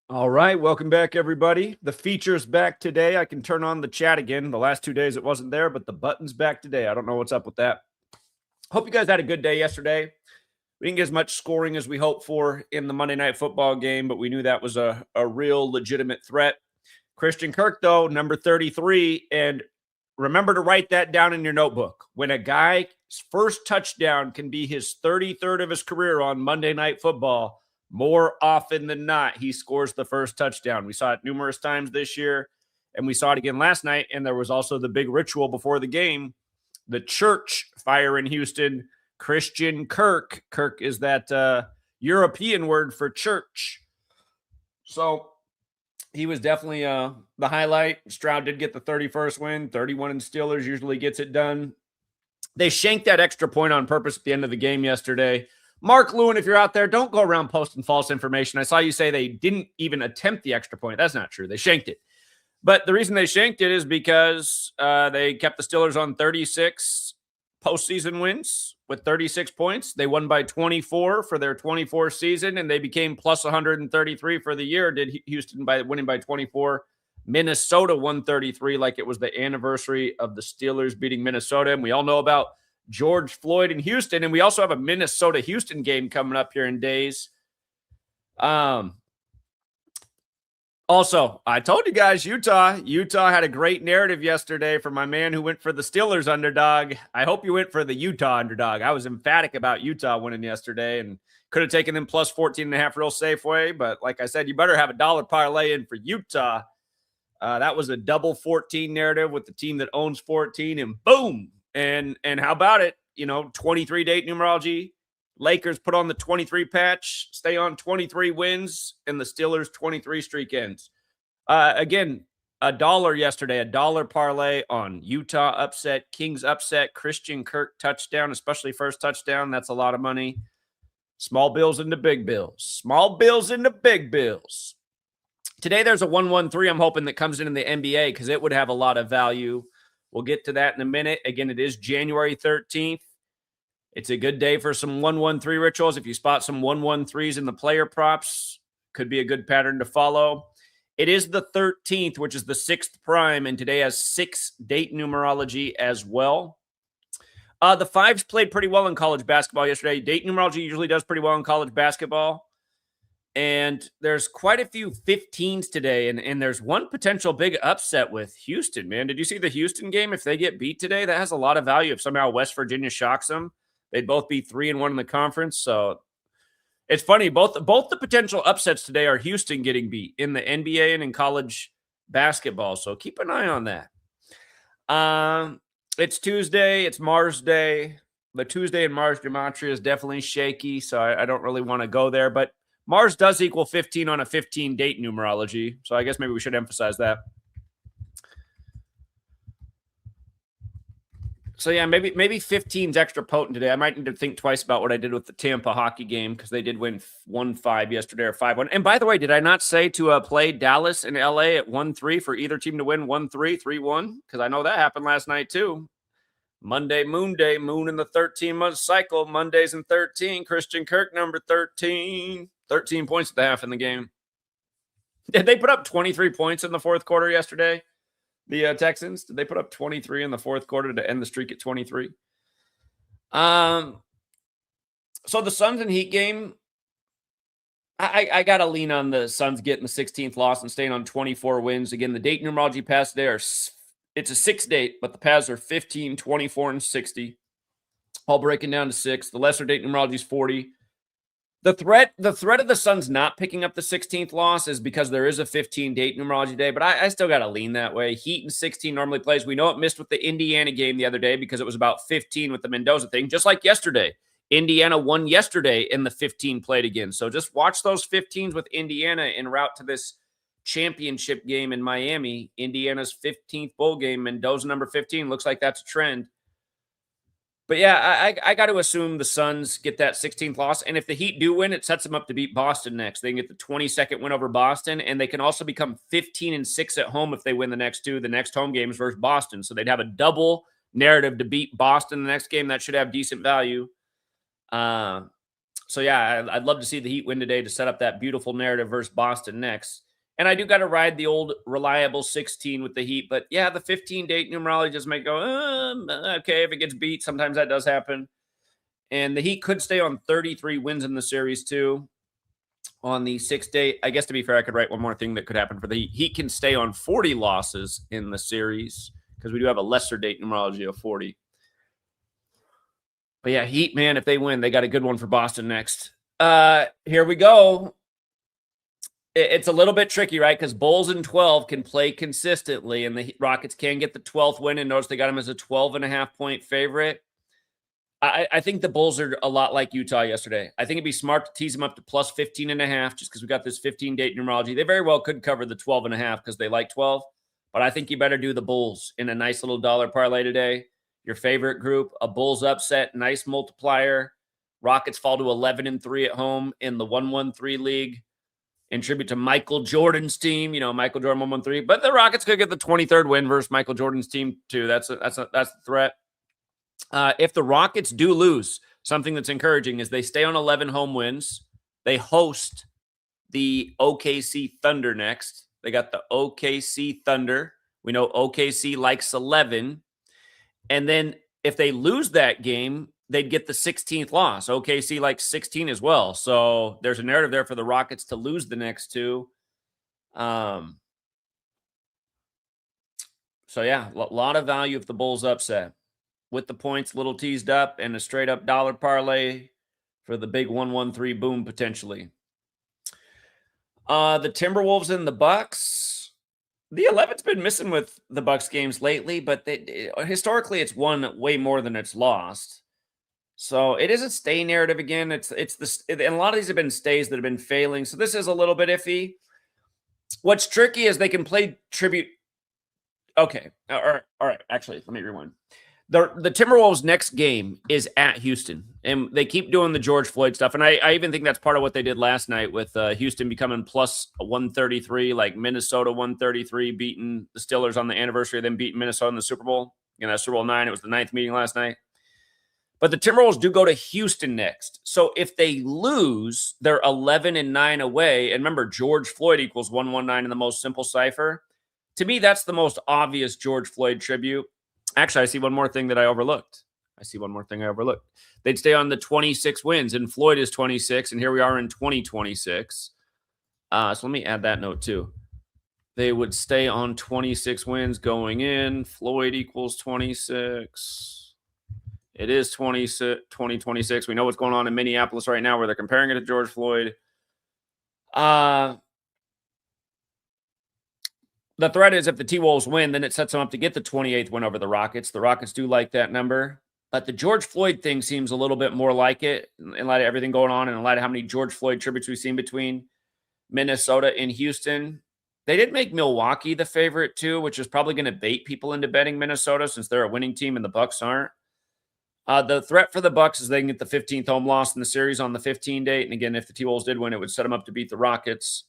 All right, welcome back, everybody. The feature's back today. I can turn on the chat again. The last 2 days it wasn't there, but the button's back today. I don't know what's up with that. Hope you guys had a good day yesterday. We didn't get as much scoring as we hoped for in the Monday Night Football game, but we knew that was a real legitimate threat. Christian Kirk, though, number 33. And remember to write that down in your notebook. When a guy's first touchdown can be his 33rd of his career on Monday Night Football, more often than not, he scores the first touchdown. We saw it numerous times this year, and we saw it again last night. And there was also the big ritual before the game, the church fire in Houston. Christian Kirk. Kirk is that European word for church. So he was definitely the highlight. Stroud did get the 31st win. 31 in Steelers usually gets it done. They shanked that extra point on purpose at the end of the game yesterday. Mark Lewin, if you're out there, don't go around posting false information. I saw you say they didn't even attempt the extra point. That's not true. They shanked it. But the reason they shanked it is because they kept the Steelers on 36 postseason wins with 36 points. They won by 24 for their 24 season, and they became plus 133 for the year. Did Houston by winning by 24. Minnesota 133, like it was the anniversary of the Steelers beating Minnesota. And we all know about George Floyd in Houston, and we also have a Minnesota-Houston game coming up here in days. Also, I told you guys, Utah had a great narrative yesterday for my man who went for the Steelers underdog. I hope you went for the Utah underdog. I was emphatic about Utah winning yesterday and could have taken them plus 14.5 real Safeway. But like I said, you better have a dollar parlay in for Utah. That was a double 14 narrative with the team that owns 14, and boom. And how about it? 23 date numerology. Lakers put on the 23 patch, stay on 23 wins, and the Steelers 23 streak ends. Again, $1 yesterday, $1 parlay on Utah upset, Kings upset, Christian Kirk touchdown, especially first touchdown. That's a lot of money. Small bills into big bills. Small bills into big bills. Today there's a 113 I'm hoping that comes in the NBA because it would have a lot of value. We'll get to that in a minute. Again, it is January 13th. It's a good day for some 113 rituals. If you spot some 113s in the player props, could be a good pattern to follow. It is the 13th, which is the 6th prime, and today has 6 date numerology as well. The 5s played pretty well in college basketball yesterday. Date numerology usually does pretty well in college basketball. And there's quite a few 15s today, and there's one potential big upset with Houston, man. Did you see the Houston game? If they get beat today, that has a lot of value. If somehow West Virginia shocks them, they'd both be 3-1 in the conference. So it's funny. Both the potential upsets today are Houston getting beat in the NBA and in college basketball. So keep an eye on that. It's Tuesday. It's Mars Day. The Tuesday and Mars gematria is definitely shaky, so I don't really want to go there. But Mars does equal 15 on a 15 date numerology. So I guess maybe we should emphasize that. So yeah, maybe 15's extra potent today. I might need to think twice about what I did with the Tampa hockey game because they did win 1-5 yesterday or 5-1. And by the way, did I not say to play Dallas and LA at 1-3 for either team to win 1-3, 3-1? Because I know that happened last night too. Monday, Moon Day, Moon in the 13-month cycle. Mondays and 13. Christian Kirk, number 13. 13 points at the half in the game. Did they put up 23 points in the fourth quarter yesterday? The Texans, did they put up 23 in the fourth quarter to end the streak at 23? So the Suns and Heat game, I got to lean on the Suns getting the 16th loss and staying on 24 wins. Again, the date numerology pass there, it's a 6 date, but the paths are 15, 24, and 60. All breaking down to 6. The lesser date numerology is 40. The threat of the Suns not picking up the 16th loss is because there is a 15 date numerology day, but I still got to lean that way. Heat and 16 normally plays. We know it missed with the Indiana game the other day because it was about 15 with the Mendoza thing, just like yesterday. Indiana won yesterday and the 15 played again. So just watch those 15s with Indiana en route to this championship game in Miami. Indiana's 15th bowl game, Mendoza number 15. Looks like that's a trend. But yeah, I got to assume the Suns get that 16th loss. And if the Heat do win, it sets them up to beat Boston next. They can get the 22nd win over Boston, and they can also become 15-6 at home if they win the next 2. The next home games versus Boston. So they'd have a double narrative to beat Boston the next game. That should have decent value. So, yeah, I'd love to see the Heat win today to set up that beautiful narrative versus Boston next. And I do got to ride the old reliable 16 with the Heat. But, yeah, the 15-date numerology just might go, okay, if it gets beat, sometimes that does happen. And the Heat could stay on 33 wins in the series, too. On the 6-date, I guess to be fair, I could write one more thing that could happen for the Heat. Heat can stay on 40 losses in the series because we do have a lesser date numerology of 40. But yeah, Heat, man, if they win, they got a good one for Boston next. Here we go. It's a little bit tricky, right? Because Bulls in 12 can play consistently, and the Rockets can get the 12th win. And notice they got them as a 12.5-point favorite. I think the Bulls are a lot like Utah yesterday. I think it'd be smart to tease them up to plus 15.5 just because we got this 15-date numerology. They very well could cover the 12.5 because they like 12. But I think you better do the Bulls in a nice little dollar parlay today. Your favorite group, a Bulls upset, nice multiplier. Rockets fall to 11-3 at home in the 1-1-3 league. In tribute to Michael Jordan's team, Michael Jordan 1-1-3. But the Rockets could get the 23rd win versus Michael Jordan's team too. That's the threat. If the Rockets do lose, something that's encouraging is they stay on 11 home wins. They host the OKC Thunder next. They got the OKC Thunder. We know OKC likes 11. And then if they lose that game, they'd get the 16th loss. OKC likes 16 as well. So there's a narrative there for the Rockets to lose the next two. So yeah, a lot of value if the Bulls upset. With the points little teased up and a straight up dollar parlay for the big 1-1-3 boom potentially. The Timberwolves and the Bucks. The 11's been missing with the Bucks games lately, but historically it's won way more than it's lost. So it is a stay narrative again. And a lot of these have been stays that have been failing. So this is a little bit iffy. What's tricky is they can play tribute. Okay. All right. Actually, let me rewind. The Timberwolves' next game is at Houston, and they keep doing the George Floyd stuff. And I even think that's part of what they did last night with Houston becoming plus 133, like Minnesota 133, beating the Steelers on the anniversary of them beating Minnesota in the Super Bowl. Super Bowl 9, it was the 9th meeting last night. But the Timberwolves do go to Houston next. So if they lose, they're 11-9 away. And remember, George Floyd equals 119 in the most simple cipher. To me, that's the most obvious George Floyd tribute. Actually, I see one more thing that I overlooked. They'd stay on the 26 wins, and Floyd is 26, and here we are in 2026. So let me add that note too. They would stay on 26 wins going in. Floyd equals 26. It is 2026. We know what's going on in Minneapolis right now where they're comparing it to George Floyd. The threat is if the T-Wolves win, then it sets them up to get the 28th win over the Rockets. The Rockets do like that number. But the George Floyd thing seems a little bit more like it in light of everything going on and in light of how many George Floyd tributes we've seen between Minnesota and Houston. They did make Milwaukee the favorite too, which is probably going to bait people into betting Minnesota since they're a winning team and the Bucks aren't. The threat for the Bucks is they can get the 15th home loss in the series on the 15 date. And again, if the T-Wolves did win, it would set them up to beat the Rockets.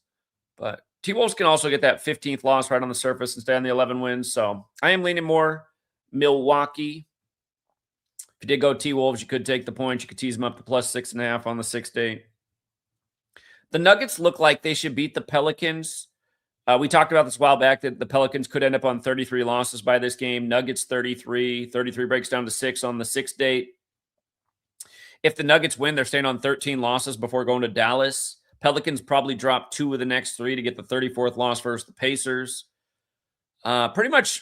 But T-Wolves can also get that 15th loss right on the surface and stay on the 11 wins. So I am leaning more Milwaukee. If you did go T-Wolves, you could take the points. You could tease them up to plus 6.5 on the 6th date. The Nuggets look like they should beat the Pelicans. We talked about this a while back that the Pelicans could end up on 33 losses by this game. Nuggets 33. 33 breaks down to 6 on the 6th date. If the Nuggets win, they're staying on 13 losses before going to Dallas. Pelicans probably drop 2 of the next 3 to get the 34th loss versus the Pacers. Pretty much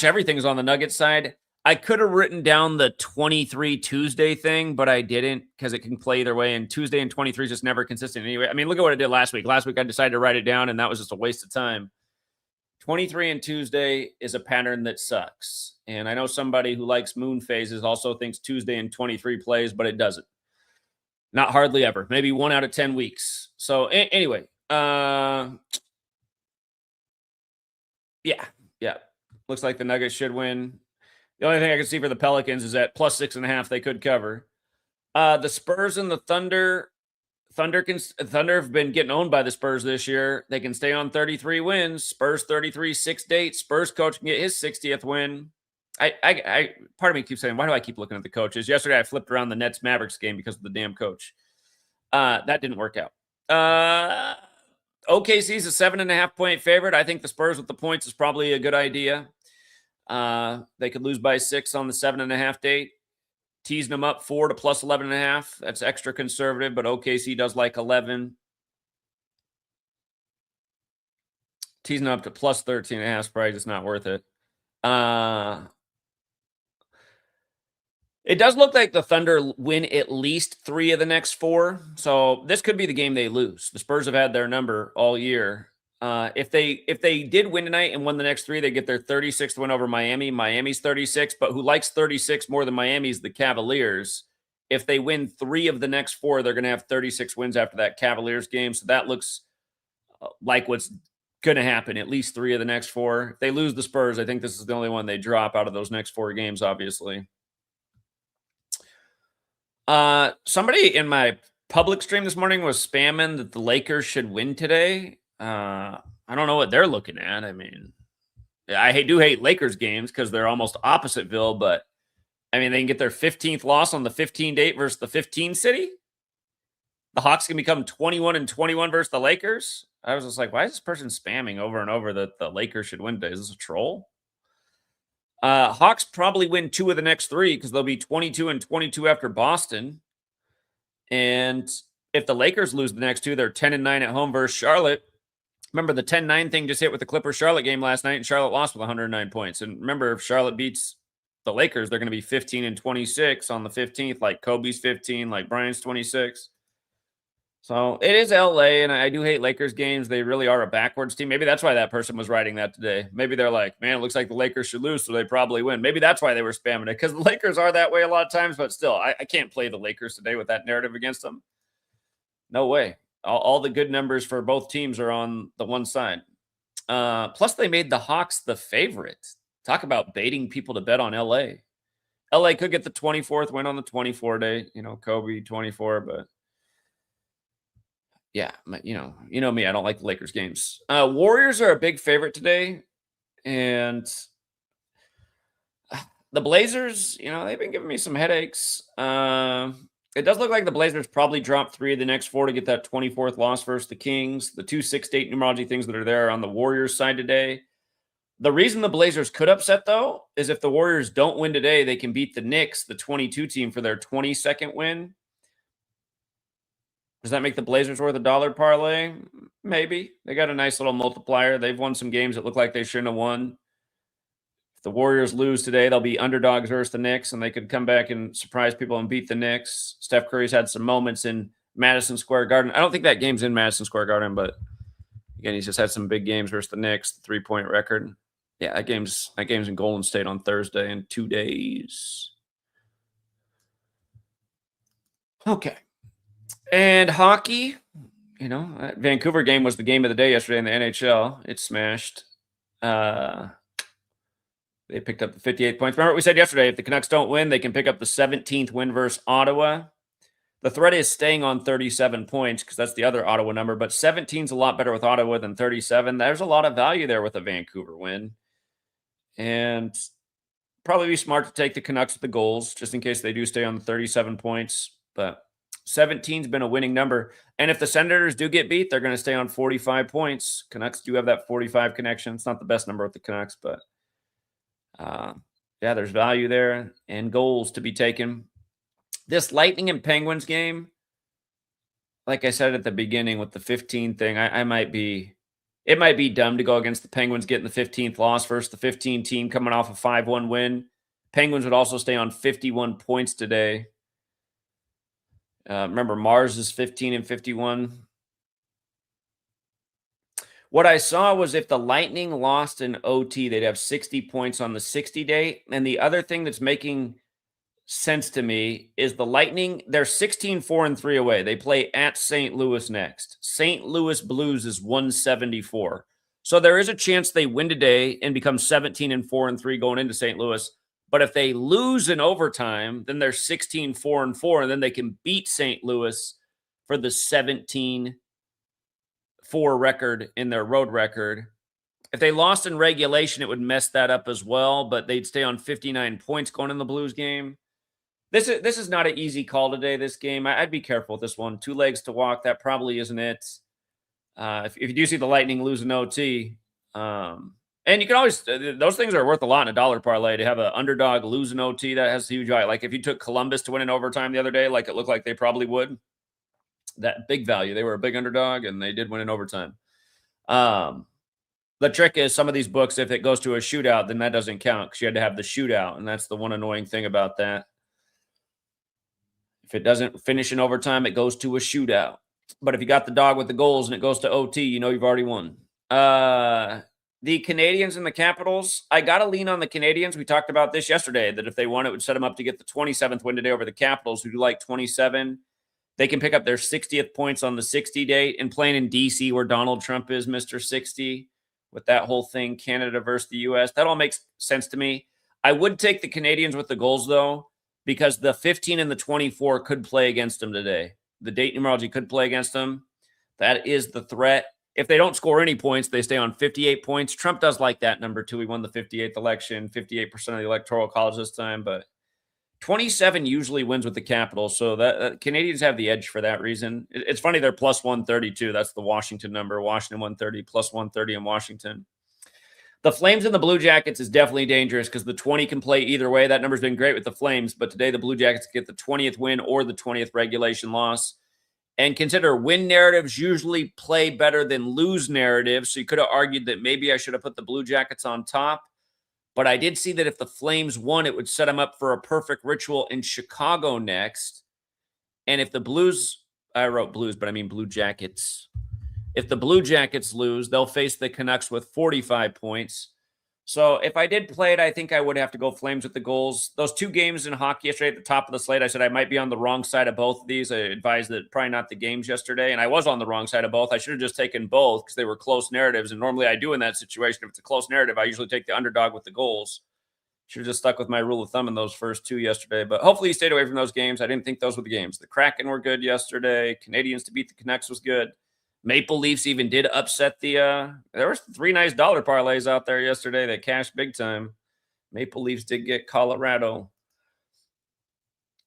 everything is on the Nuggets side. I could have written down the 23 Tuesday thing, but I didn't because it can play either way. And Tuesday and 23 is just never consistent anyway. I mean, look at what I did last week. Last week I decided to write it down, and that was just a waste of time. 23 and Tuesday is a pattern that sucks. And I know somebody who likes moon phases also thinks Tuesday and 23 plays, but it doesn't. Not hardly ever. Maybe 1 out of 10 weeks. So anyway, yeah. Looks like the Nuggets should win. The only thing I can see for the Pelicans is that plus 6.5 they could cover. The Spurs and the Thunder. Thunder have been getting owned by the Spurs this year. They can stay on 33 wins. Spurs 33, 6 dates. Spurs coach can get his 60th win. Part of me keeps saying, why do I keep looking at the coaches? Yesterday I flipped around the Nets Mavericks game because of the damn coach. That didn't work out. OKC's a 7.5-point favorite. I think the Spurs with the points is probably a good idea. They could lose by 6 on the 7.5 date. Teasing them up 4 to plus 11.5. That's extra conservative, but OKC does like 11. Teasing up to plus 13.5 is probably just not worth it. It does look like the Thunder win at least 3 of the next 4. So this could be the game they lose. The Spurs have had their number all year. If they did win tonight and won the next 3, they get their 36th win over Miami. Miami's 36, but who likes 36 more than Miami's the Cavaliers. If they win 3 of the next 4, they're going to have 36 wins after that Cavaliers game. So that looks like what's going to happen, at least 3 of the next 4. If they lose the Spurs, I think this is the only one they drop out of those next 4 games, obviously. Somebody in my public stream this morning was spamming that the Lakers should win today. I don't know what they're looking at. I mean, I do hate Lakers games because they're almost oppositeville, but I mean, they can get their 15th loss on the 15 date versus the 15 city. The Hawks can become 21-21 versus the Lakers. I was just like, why is this person spamming over and over that the Lakers should win today? Is this a troll? Hawks probably win 2 of the next 3 because they'll be 22-22 after Boston. And if the Lakers lose the next 2, they're 10-9 at home versus Charlotte. Remember, the 10-9 thing just hit with the Clippers-Charlotte game last night, and Charlotte lost with 109 points. And remember, if Charlotte beats the Lakers, they're going to be 15-26 on the 15th, like Kobe's 15, like Bryant's 26. So it is LA, and I do hate Lakers games. They really are a backwards team. Maybe that's why that person was writing that today. Maybe they're like, man, it looks like the Lakers should lose, so they probably win. Maybe that's why they were spamming it, because the Lakers are that way a lot of times, but still, I can't play the Lakers today with that narrative against them. No way. All the good numbers for both teams are on the one side. Plus, they made the Hawks the favorite. Talk about baiting people to bet on LA. LA could get the 24th win on the 24 day. Kobe 24, but yeah, you know me. I don't like the Lakers games. Warriors are a big favorite today, and the Blazers, they've been giving me some headaches. It does look like the Blazers probably dropped 3 of the next 4 to get that 24th loss versus the Kings. The 2 6-date numerology things that are there on the Warriors side today. The reason the Blazers could upset, though, is if the Warriors don't win today, they can beat the Knicks, the 22 team, for their 22nd win. Does that make the Blazers worth $1 parlay? Maybe. They got a nice little multiplier. They've won some games that look like they shouldn't have won. If the Warriors lose today, they'll be underdogs versus the Knicks, and they could come back and surprise people and beat the Knicks. Steph Curry's had some moments in Madison Square Garden. I don't think that game's in Madison Square Garden, but again, he's just had some big games versus the Knicks, the 3-point record. Yeah, that game's in Golden State on Thursday in 2 days. Okay. And hockey, that Vancouver game was the game of the day yesterday in the NHL. It smashed. They picked up the 58 points. Remember what we said yesterday? If the Canucks don't win, they can pick up the 17th win versus Ottawa. The threat is staying on 37 points because that's the other Ottawa number, but 17 is a lot better with Ottawa than 37. There's a lot of value there with a Vancouver win. And probably be smart to take the Canucks with the goals just in case they do stay on the 37 points. But 17's been a winning number. And if the Senators do get beat, they're going to stay on 45 points. Canucks do have that 45 connection. It's not the best number with the Canucks, but yeah, there's value there and goals to be taken. This Lightning and Penguins game, like I said at the beginning with the 15 thing, it might be dumb to go against the Penguins getting the 15th loss versus the 15 team coming off a 5-1 win. Penguins would also stay on 51 points today. Remember, Mars is 15-51. What I saw was if the Lightning lost in OT, they'd have 60 points on the 60 day. And the other thing that's making sense to me is the Lightning, they're 16-4-3 away. They play at St. Louis next. St. Louis Blues is 174. So there is a chance they win today and become 17-4-3 going into St. Louis. But if they lose in overtime, then they're 16-4-4, and then they can beat St. Louis for the 17-4 record in their road record. If they lost in regulation, it would mess that up as well, but they'd stay on 59 points going in the Blues game. This is not an easy call today, this game. I'd be careful with this one. 2 legs to walk, that probably isn't it. If you do see the Lightning lose an OT, and you can always those things are worth a lot in a dollar parlay to have an underdog lose an OT. That has huge value. Like if you took Columbus to win in overtime the other day, like it looked like they probably would, that big value. They were a big underdog and they did win in overtime. The trick is some of these books, if it goes to a shootout, then that doesn't count because you had to have the shootout, and that's the one annoying thing about that. If it doesn't finish in overtime, it goes to a shootout. But if you got the dog with the goals and it goes to OT, you know you've already won. The Canadians and the Capitals, I got to lean on the Canadians. We talked about this yesterday, that if they won, it would set them up to get the 27th win today over the Capitals, who do like 27. They can pick up their 60th points on the 60 date, and playing in DC where Donald Trump is Mr. 60 with that whole thing, Canada versus the U.S. That all makes sense to me. I would take the Canadians with the goals, though, because the 15 and the 24 could play against them today. The date numerology could play against them. That is the threat. If they don't score any points, they stay on 58 points. Trump does like that number, too. He won the 58th election, 58% of the Electoral College this time, but 27 usually wins with the Capitals, so that Canadians have the edge for that reason. It's funny they're plus 132. That's the Washington number. Washington 130, plus 130 in Washington. The Flames and the Blue Jackets is definitely dangerous because the 20 can play either way. That number's been great with the Flames, but today the Blue Jackets get the 20th win or the 20th regulation loss. And consider win narratives usually play better than lose narratives, so you could have argued that maybe I should have put the Blue Jackets on top. But I did see that if the Flames won, it would set them up for a perfect ritual in Chicago next. And if the Blues, I wrote Blues, but I mean Blue Jackets. If the Blue Jackets lose, they'll face the Canucks with 45 points. So if I did play it, I think I would have to go Flames with the goals. Those 2 games in hockey yesterday at the top of the slate, I said I might be on the wrong side of both of these. I advised that probably not the games yesterday, and I was on the wrong side of both. I should have just taken both because they were close narratives, and normally I do in that situation. If it's a close narrative, I usually take the underdog with the goals. Should have just stuck with my rule of thumb in those first 2 yesterday, but hopefully you stayed away from those games. I didn't think those were the games. The Kraken were good yesterday. Canadians to beat the Canucks was good. Maple Leafs even did upset the there were 3 nice dollar parlays out there yesterday that cashed big time. Maple Leafs did get Colorado.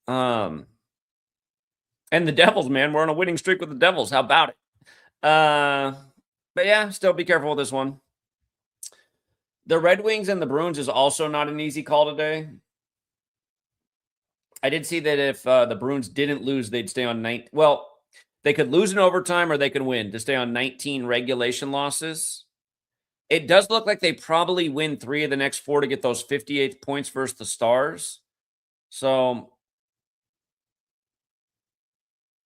And the Devils, man, we're on a winning streak with the Devils. How about it? But yeah, still be careful with this one. The Red Wings and the Bruins is also not an easy call today. I did see that if the Bruins didn't lose, they'd stay on 9. Well, they could lose in overtime or they could win to stay on 19 regulation losses. It does look like they probably win 3 of the next 4 to get those 58 points versus the Stars. So,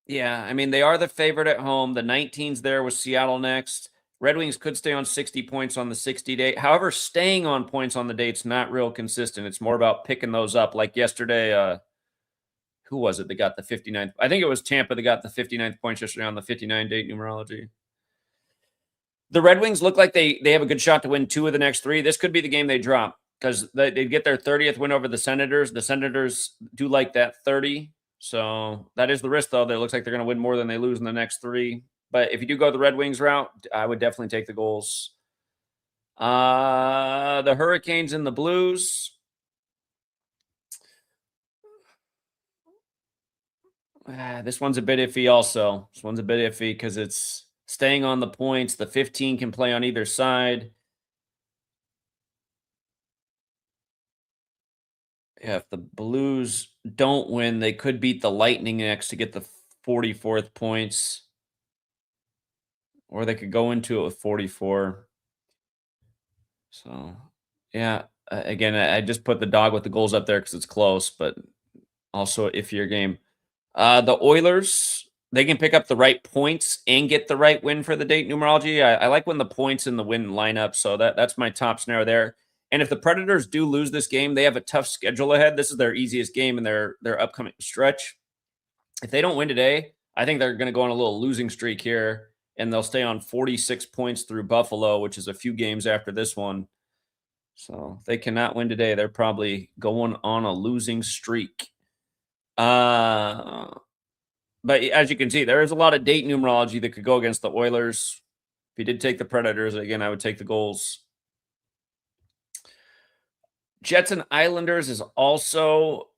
yeah, I mean, they are the favorite at home. The 19's there with Seattle next. Red Wings could stay on 60 points on the 60 date. However, staying on points on the date's not real consistent. It's more about picking those up. Like yesterday, who was it that got the 59th? I think it was Tampa that got the 59th points yesterday on the 59 date numerology. The Red Wings look like they have a good shot to win 2 of the next 3. This could be the game they drop because they get their 30th win over the Senators. The Senators do like that 30. So that is the risk, though. That it looks like they're going to win more than they lose in the next 3. But if you do go the Red Wings route, I would definitely take the goals. The Hurricanes and the Blues. This one's a bit iffy also. This one's a bit iffy because it's staying on the points. The 15 can play on either side. Yeah, if the Blues don't win, they could beat the Lightning next to get the 44th points. Or they could go into it with 44. So, yeah. Again, I just put the dog with the goals up there because it's close, but also an iffier game. The Oilers, they can pick up the right points and get the right win for the date numerology. I like when the points and the win line up, so that's my top scenario there. And if the Predators do lose this game, they have a tough schedule ahead. This is their easiest game in their upcoming stretch. If they don't win today, I think they're going to go on a little losing streak here, and they'll stay on 46 points through Buffalo, which is a few games after this one. So if they cannot win today, they're probably going on a losing streak. But as you can see, there is a lot of date numerology that could go against the Oilers. If you did take the Predators, again, I would take the goals. Jets and Islanders is also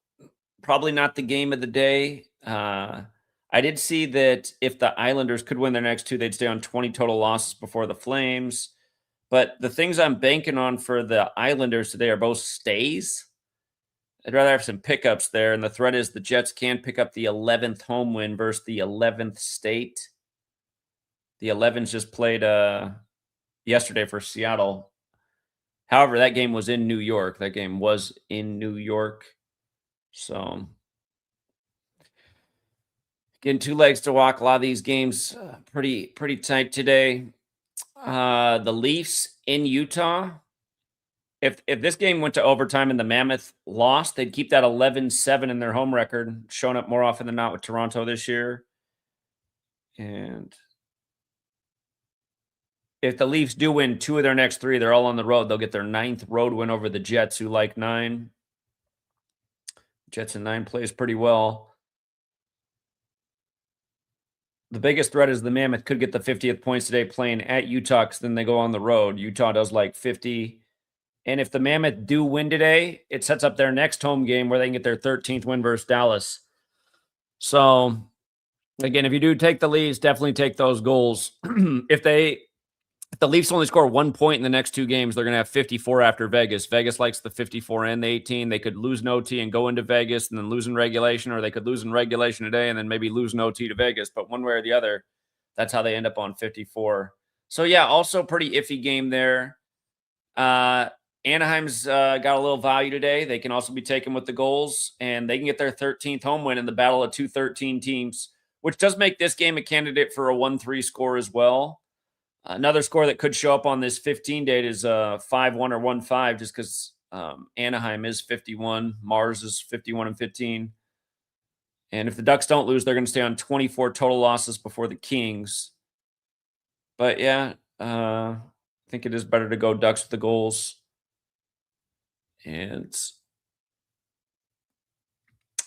Probably not the game of the day. I did see that if the Islanders could win their next two, they'd stay on 20 total losses before the Flames. But the things I'm banking on for the Islanders today are both stays. I'd rather have some pickups there. And the threat is the Jets can pick up the 11th home win versus the 11th state. The 11s just played yesterday for Seattle. However, that game was in New York. So, getting two legs to walk. A lot of these games pretty tight today. The Leafs in Utah. If this game went to overtime and the Mammoth lost, they'd keep that 11-7 in their home record, showing up more often than not with Toronto this year. And if the Leafs do win two of their next three, they're all on the road. They'll get their 9th road win over the Jets, who like 9. Jets in 9 plays pretty well. The biggest threat is the Mammoth could get the 50th points today playing at Utah, because then they go on the road. Utah does like 50. And if the Mammoth do win today, it sets up their next home game where they can get their 13th win versus Dallas. So, again, if you do take the Leafs, definitely take those goals. If the Leafs only score 1 point in the next two games, they're going to have 54 after Vegas. Vegas likes the 54 and the 18. They could lose an OT and go into Vegas and then lose in regulation, or they could lose in regulation today and then maybe lose an OT to Vegas. But one way or the other, that's how they end up on 54. So, yeah, also pretty iffy game there. Anaheim's got a little value today. They can also be taken with the goals, and they can get their 13th home win in the battle of 2-13 teams, which does make this game a candidate for a 1-3 score as well. Another score that could show up on this 15 date is 5-1 or 1-5, just because Anaheim is 51, Mars is 51-15. And if the Ducks don't lose, they're going to stay on 24 total losses before the Kings. But yeah, I think it is better to go Ducks with the goals. And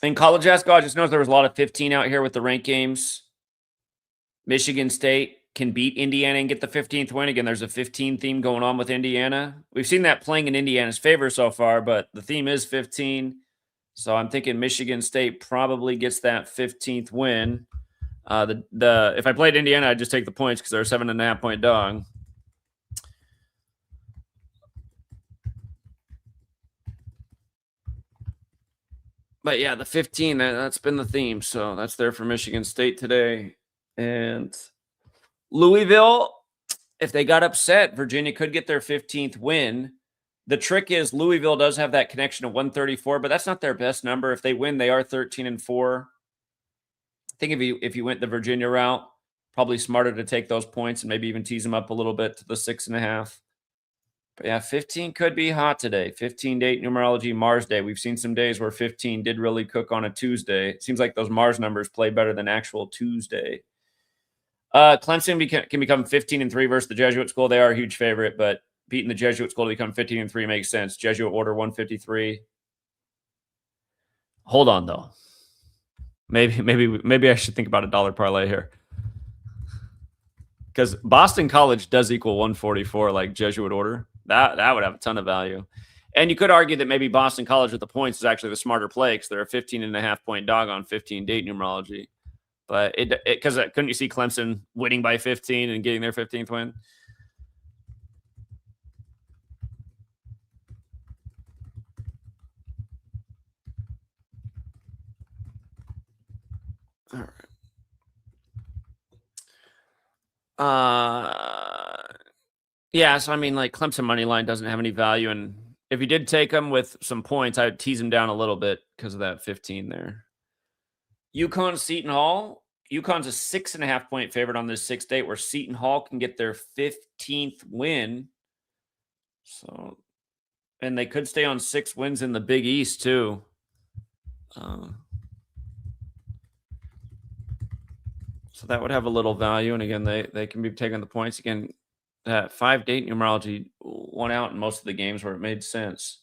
in college basketball, I just noticed there was a lot of 15 out here with the ranked games. Michigan State can beat Indiana and get the 15th win. Again, there's a 15 theme going on with Indiana. We've seen that playing in Indiana's favor so far, but the theme is 15. So I'm thinking Michigan State probably gets that 15th win. If I played Indiana, I'd just take the points because they're a 7.5 point dog. But yeah, the 15, that's been the theme. So that's there for Michigan State today. And Louisville, if they got upset, Virginia could get their 15th win. The trick is Louisville does have that connection to 134, but that's not their best number. If they win, they are 13-4. I think if you went the Virginia route, probably smarter to take those points and maybe even tease them up a little bit to the 6.5. But yeah, 15 could be hot today. 15 date numerology, Mars Day. We've seen some days where 15 did really cook on a Tuesday. It seems like those Mars numbers play better than actual Tuesday. Clemson can become 15-3 versus the Jesuit school. They are a huge favorite, but beating the Jesuit school to become 15-3 makes sense. Jesuit order 153. Hold on, though. Maybe I should think about a dollar parlay here. Because Boston College does equal 144, like Jesuit order. That would have a ton of value. And you could argue that maybe Boston College with the points is actually the smarter play because they're a 15.5 point dog on 15 date numerology. But because couldn't you see Clemson winning by 15 and getting their 15th win? All right. Yeah, so I mean, like Clemson money line doesn't have any value, and if you did take them with some points, I'd tease them down a little bit because of that 15 there. UConn Seton Hall. UConn's a 6.5 point favorite on this 6 date, where Seton Hall can get their 15th win. So, and they could stay on 6 wins in the Big East too. So that would have a little value, and again, they can be taking the points again. That 5 date numerology won out in most of the games where it made sense.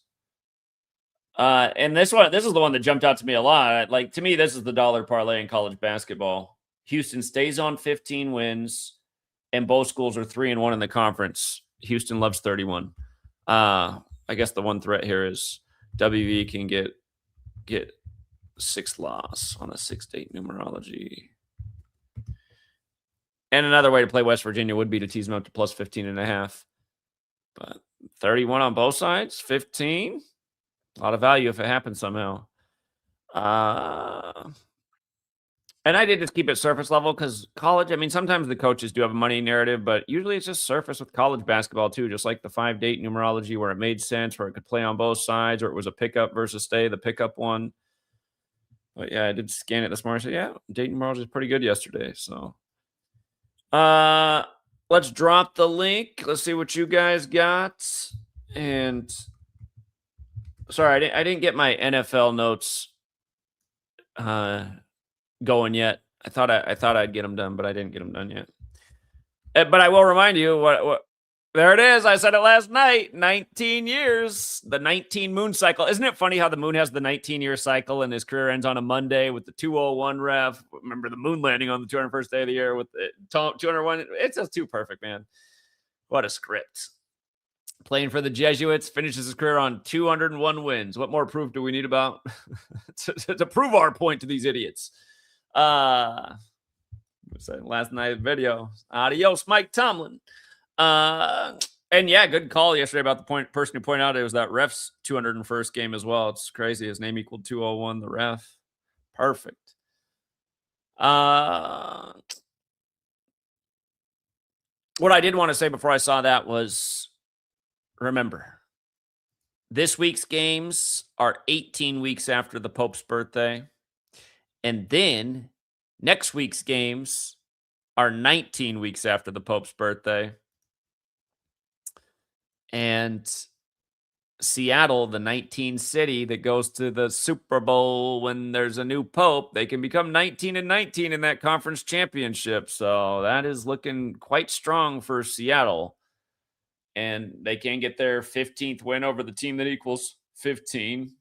And this is the one that jumped out to me a lot. Like, to me, this is the dollar parlay in college basketball. Houston stays on 15 wins, and both schools are 3-1 in the conference. Houston loves 31. I guess the one threat here is WV can get sixth loss on a 6-date numerology. And another way to play West Virginia would be to tease them up to plus 15.5. But 31 on both sides, 15. A lot of value if it happens somehow. And I did just keep it surface level because college, I mean, sometimes the coaches do have a money narrative, but usually it's just surface with college basketball too, just like the 5-date numerology where it made sense, where it could play on both sides, or it was a pickup versus stay, the pickup one. But yeah, I did scan it this morning. So yeah, date numerology is pretty good yesterday. So let's drop the link. Let's see what you guys got. And sorry, I didn't get my NFL notes going yet. I thought I'd get them done, but I didn't get them done yet. But I will remind you what there it is. I said it last night. 19 years, the 19 moon cycle. Isn't it funny how the moon has the 19-year cycle and his career ends on a Monday with the 201 ref? Remember the moon landing on the 201st day of the year with the 201. It's just too perfect, man. What a script. Playing for the Jesuits, finishes his career on 201 wins. What more proof do we need about to prove our point to these idiots? Last night's video. Adios, Mike Tomlin. And yeah, good call yesterday about the person who pointed out it was that ref's 201st game as well. It's crazy. His name equaled 201, the ref. Perfect. What I did want to say before I saw that was, remember, this week's games are 18 weeks after the Pope's birthday. And then next week's games are 19 weeks after the Pope's birthday. And Seattle, the 19 city that goes to the Super Bowl when there's a new Pope, they can become 19-19 in that conference championship. So that is looking quite strong for Seattle. And they can get their 15th win over the team that equals 15.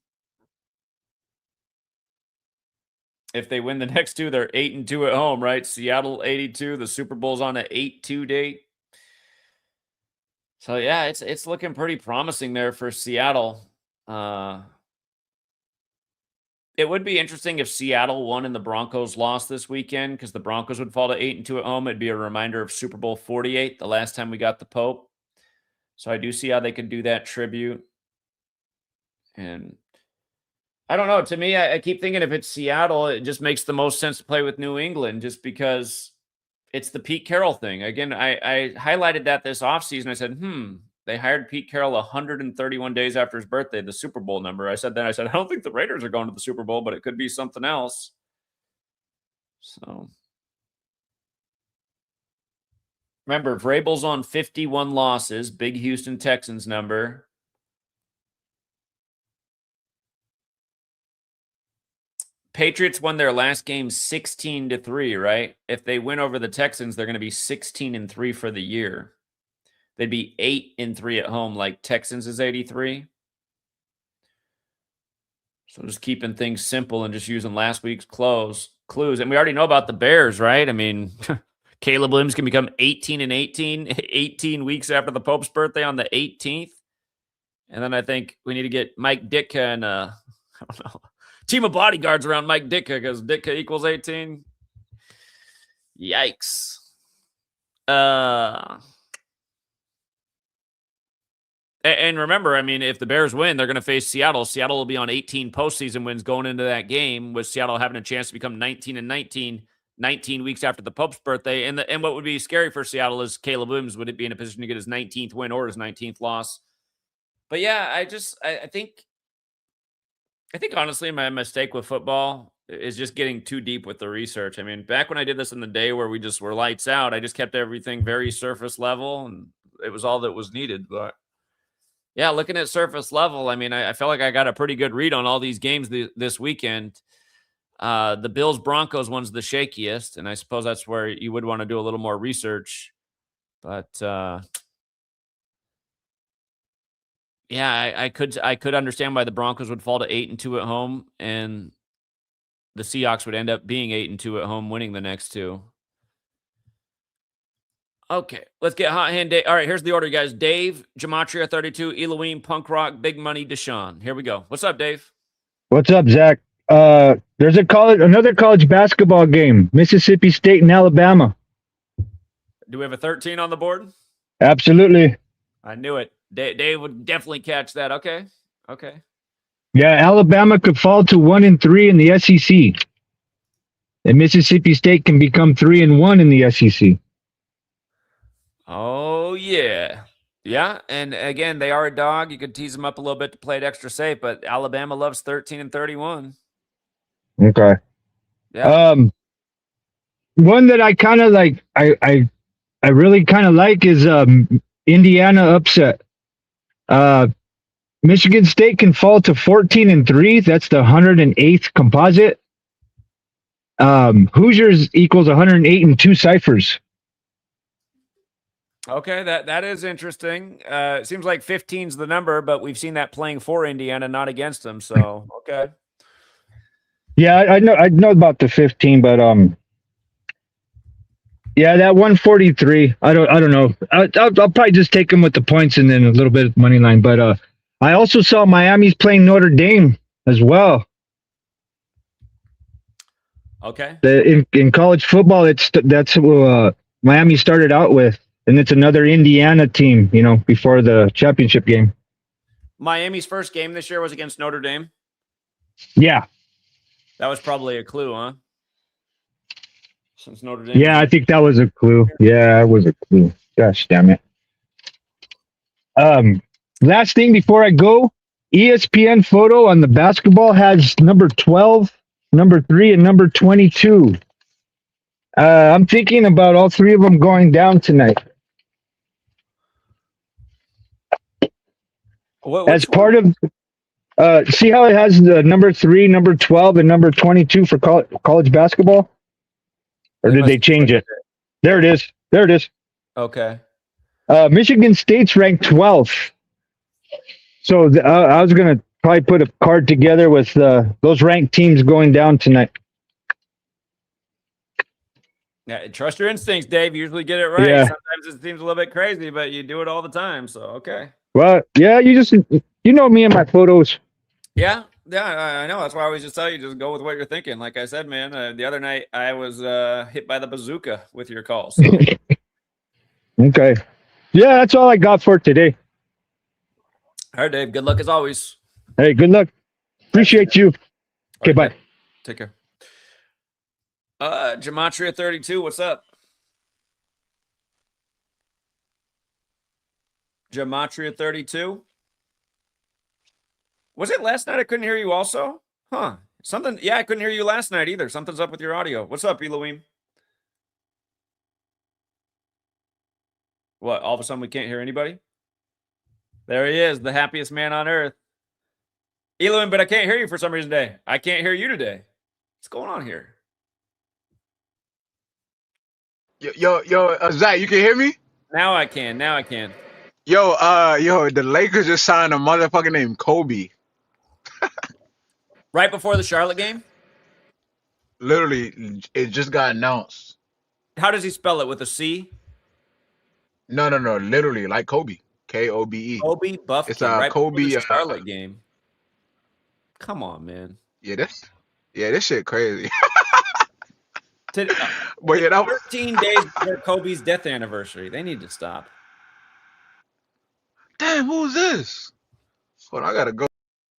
If they win the next two, they're 8-2 at home, right? Seattle 82. The Super Bowl's on an 8-2 date. So yeah, it's looking pretty promising there for Seattle. It would be interesting if Seattle won and the Broncos lost this weekend, because the Broncos would fall to 8-2 at home. It'd be a reminder of Super Bowl 48, the last time we got the Pope. So I do see how they could do that tribute. And I don't know. To me, I keep thinking if it's Seattle, it just makes the most sense to play with New England, just because it's the Pete Carroll thing. Again, I highlighted that this offseason. I said, they hired Pete Carroll 131 days after his birthday, the Super Bowl number. I said, I don't think the Raiders are going to the Super Bowl, but it could be something else. So remember, Vrabel's on 51 losses, big Houston Texans number. Patriots won their last game 16-3, right? If they win over the Texans, they're going to be 16-3 for the year. They'd be 8-3 at home, like Texans is 83. So just keeping things simple and just using last week's clues. And we already know about the Bears, right? I mean, Caleb Williams can become 18-18, 18 weeks after the Pope's birthday on the 18th. And then I think we need to get Mike Ditka and I don't know, team of bodyguards around Mike Ditka, because Ditka equals 18. Yikes. And remember, I mean, if the Bears win, they're going to face Seattle. Seattle will be on 18 postseason wins going into that game, with Seattle having a chance to become 19-19, 19 weeks after the Pope's birthday. And what would be scary for Seattle is Caleb Williams would be in a position to get his 19th win or his 19th loss. But yeah, I think honestly, my mistake with football is just getting too deep with the research. I mean, back when I did this in the day where we just were lights out, I just kept everything very surface level, and it was all that was needed. But yeah, looking at surface level, I mean, I felt like I got a pretty good read on all these games this weekend. The Bills-Broncos one's the shakiest, and I suppose that's where you would want to do a little more research. But yeah, I could understand why the Broncos would fall to 8-2 at home, and the Seahawks would end up being 8-2 at home, winning the next two. Okay, let's get Hot Hand Dave. All right, here's the order, guys. Dave, Gematria 32, Elohim, Punk Rock, Big Money, Deshaun. Here we go. What's up, Dave? What's up, Zach? There's another college basketball game, Mississippi State and Alabama. Do we have a 13 on the board? Absolutely. I knew it. Dave would definitely catch that. Okay. Yeah, Alabama could fall to 1-3 in the SEC, and Mississippi State can become 3-1 in the SEC. Oh yeah. Yeah, and again, they are a dog. You could tease them up a little bit to play it extra safe, but Alabama loves 13 and 31. Okay. Yeah. One that I kind of like, I really kind of like is Indiana upset. Michigan State can fall to 14-3. That's the 108th composite. Hoosiers equals 108 and 2 ciphers. Okay, that is interesting. It seems like 15's the number, but we've seen that playing for Indiana, not against them. So okay. Yeah, I know about the 15, but yeah, that 143. I don't know. I'll probably just take them with the points and then a little bit of money line. But I also saw Miami's playing Notre Dame as well. Okay. In college football, that's who Miami started out with, and it's another Indiana team. Before the championship game. Miami's first game this year was against Notre Dame. Yeah. That was probably a clue, huh? Since Notre Dame. Yeah, I think that was a clue. Yeah, it was a clue. Gosh damn it. Last thing before I go, ESPN photo on the basketball has number 12, number 3, and number 22. I'm thinking about all three of them going down tonight. As part of, see how it has the number 3, number 12, and number 22 for college basketball? Or did they change it? There it is. Okay. Michigan State's ranked 12th. So I was going to probably put a card together with those ranked teams going down tonight. Yeah, trust your instincts, Dave. You usually get it right. Yeah. Sometimes it seems a little bit crazy, but you do it all the time. So, okay. Well, yeah, you know me and my photos. Yeah, I know. That's why I always just tell you, just go with what you're thinking. Like I said, man, the other night I was hit by the bazooka with your calls. So. Okay. Yeah, that's all I got for today. All right, Dave. Good luck as always. Hey, good luck. Appreciate you. Okay, bye. Take care. Gematria 32, what's up? Gematria 32. Was it last night I couldn't hear you also? Huh. Something. Yeah, I couldn't hear you last night either. Something's up with your audio. What's up, Elohim? What? All of a sudden we can't hear anybody? There he is, the happiest man on earth. Elohim, but I can't hear you for some reason today. I can't hear you today. What's going on here? Yo, Zach, you can hear me? Now I can. Yo, the Lakers just signed a motherfucker named Kobe. Right before the Charlotte game? Literally, it just got announced. How does he spell it? With a C? No, literally, like Kobe. Kobe. Kobe Buff. It's right Kobe. before the Charlotte game. Come on, man. Yeah, this shit crazy. But yeah, that 13 days before Kobe's death anniversary. They need to stop. Damn, who's this? Hold on, I gotta go.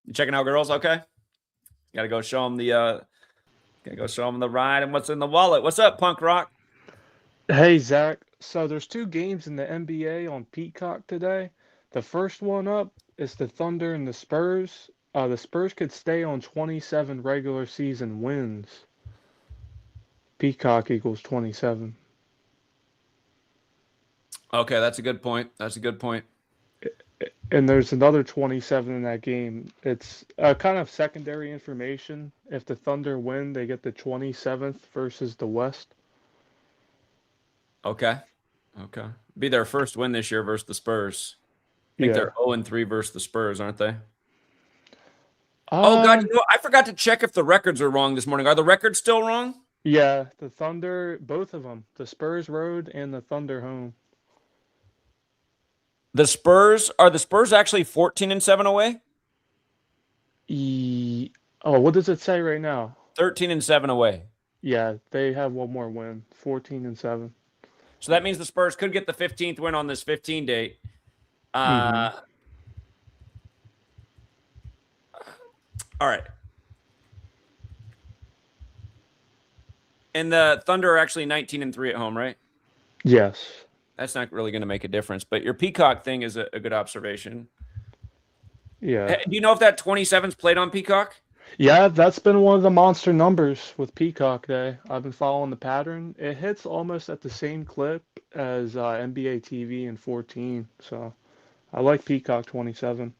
You checking out girls? Okay. Gotta go show them the ride and what's in the wallet. What's up, punk rock? Hey Zach. So there's 2 games in the NBA on Peacock today. The first one up is the Thunder and the Spurs. The Spurs could stay on 27 regular season wins. Peacock equals 27. Okay, that's a good point. And there's another 27 in that game. It's kind of secondary information. If the Thunder win, they get the 27th versus the West. Okay. Be their first win this year versus the Spurs. I think they're 0-3 versus the Spurs, aren't they? Oh, God, I forgot to check if the records are wrong this morning. Are the records still wrong? Yeah, the Thunder, both of them. The Spurs road and the Thunder home. Are the Spurs actually 14-7 away? Oh, what does it say right now? 13-7 away. Yeah, they have one more win, 14-7. So that means the Spurs could get the 15th win on this 15 date. Mm-hmm. All right. And the Thunder are actually 19-3 at home, right? Yes. That's not really going to make a difference. But your Peacock thing is a good observation. Yeah. Do you know if that 27's played on Peacock? Yeah, that's been one of the monster numbers with Peacock Day. I've been following the pattern. It hits almost at the same clip as NBA TV in 14. So I like Peacock 27.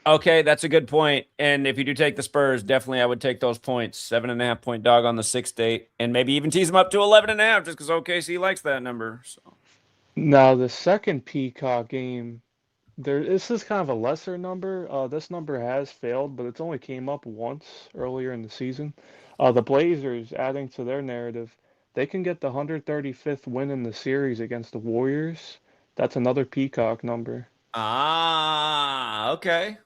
Okay, that's a good point. And if you do take the Spurs, definitely I would take those points. 7.5 point dog on the 6th date, and maybe even tease them up to 11.5 just because OKC likes that number. So Now the second Peacock game, this is kind of a lesser number. This number has failed, but it's only came up once earlier in the season. The Blazers, adding to their narrative, they can get the 135th win in the series against the Warriors. That's another Peacock number. okay.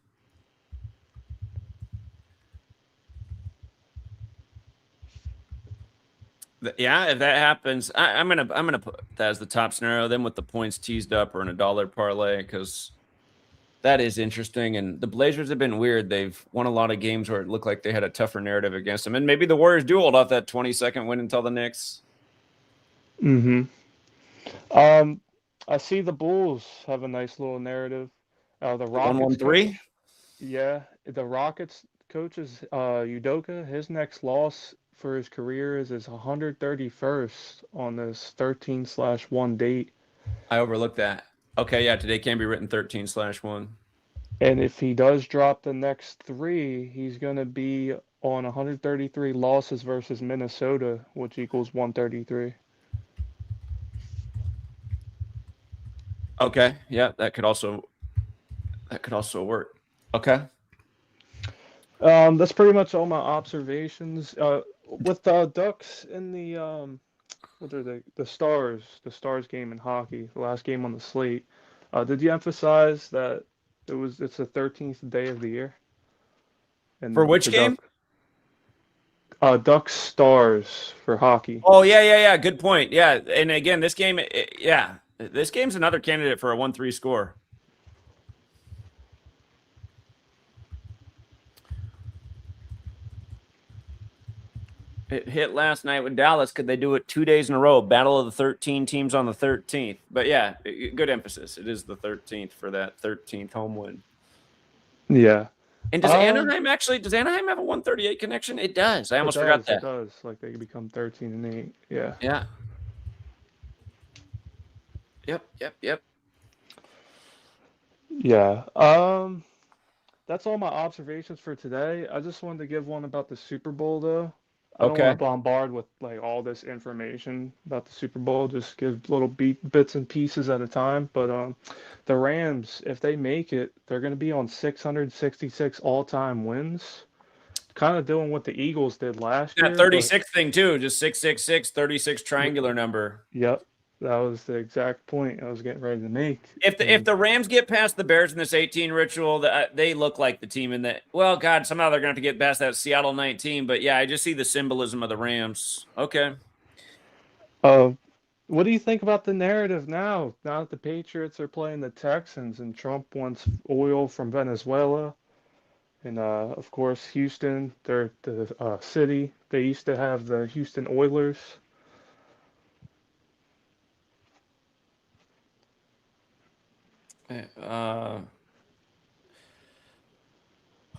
Yeah, if that happens, I'm gonna put that as the top scenario. Then with the points teased up or in a dollar parlay, because that is interesting. And the Blazers have been weird. They've won a lot of games where it looked like they had a tougher narrative against them. And maybe the Warriors do hold off that 22nd win until the Knicks. Mm-hmm. I see the Bulls have a nice little narrative. The Rockets 1-1-3. coach, yeah, the Rockets coaches, Udoka, his next loss for his career is his 131st on this 13/1 date. I overlooked that. Okay, yeah, today can be written 13/1. And if he does drop the next three, he's going to be on 133 losses versus Minnesota, which equals 133. Okay, yeah, that could also work. Okay. That's pretty much all my observations. With the Ducks in the what are they? The Stars game in hockey, the last game on the slate. Did you emphasize that it's the 13th day of the year? And For which the game? Ducks Stars for hockey. Oh, yeah. Good point. Yeah, and again, this game, this game's another candidate for a 1-3 score. It hit last night with Dallas. Could they do it 2 days in a row? Battle of the 13 teams on the 13th. But yeah, good emphasis. It is the 13th for that 13th home win. Yeah. And does Anaheim have a 138 connection? It does. I almost forgot that. It does. Like they become 13-8. Yeah. Yeah. Yep. Yeah. That's all my observations for today. I just wanted to give one about the Super Bowl though. I don't want to bombard with like all this information about the Super Bowl. Just give little bits and pieces at a time. But the Rams, if they make it, they're going to be on 666 all-time wins. Kind of doing what the Eagles did last year. That 36 thing too, just 666, 36 triangular number. Yep. That was the exact point I was getting ready to make. If the Rams get past the Bears in this 18 ritual, they look like the team in that. Well, God, somehow they're going to have to get past that Seattle 19. But yeah, I just see the symbolism of the Rams. Okay. What do you think about the narrative now? Now that the Patriots are playing the Texans and Trump wants oil from Venezuela, and of course Houston, they're the city. They used to have the Houston Oilers.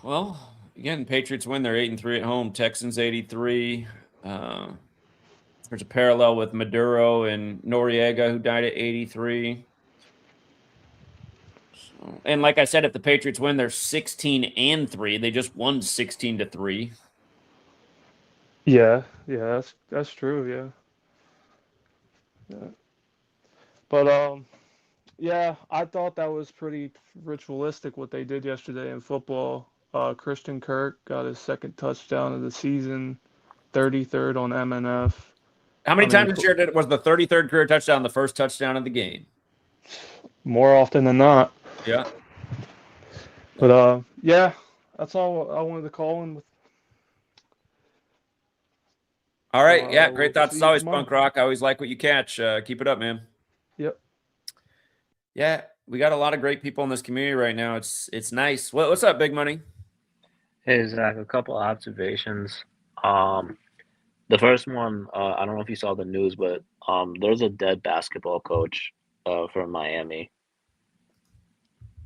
Well, again, Patriots win. They're 8-3 at home. Texans 83. There's a parallel with Maduro and Noriega, who died at 83. So, and like I said, if the Patriots win, they're 16-3. They just won 16-3. Yeah, that's true. Yeah. But yeah, I thought that was pretty ritualistic what they did yesterday in football. Christian Kirk got his second touchdown of the season, 33rd on MNF. How many times this year was the 33rd career touchdown the first touchdown of the game? More often than not. Yeah. But yeah, that's all I wanted to call in with All right. Yeah. We'll Great thoughts see as you always, tomorrow. punk rock. I always like what you catch. Keep it up, man. Yep. Yeah. We got a lot of great people in this community right now. It's nice. What's up, Big Money? Hey Zach, a couple observations. Um, the first one, I don't know if you saw the news, but there's a dead basketball coach from Miami.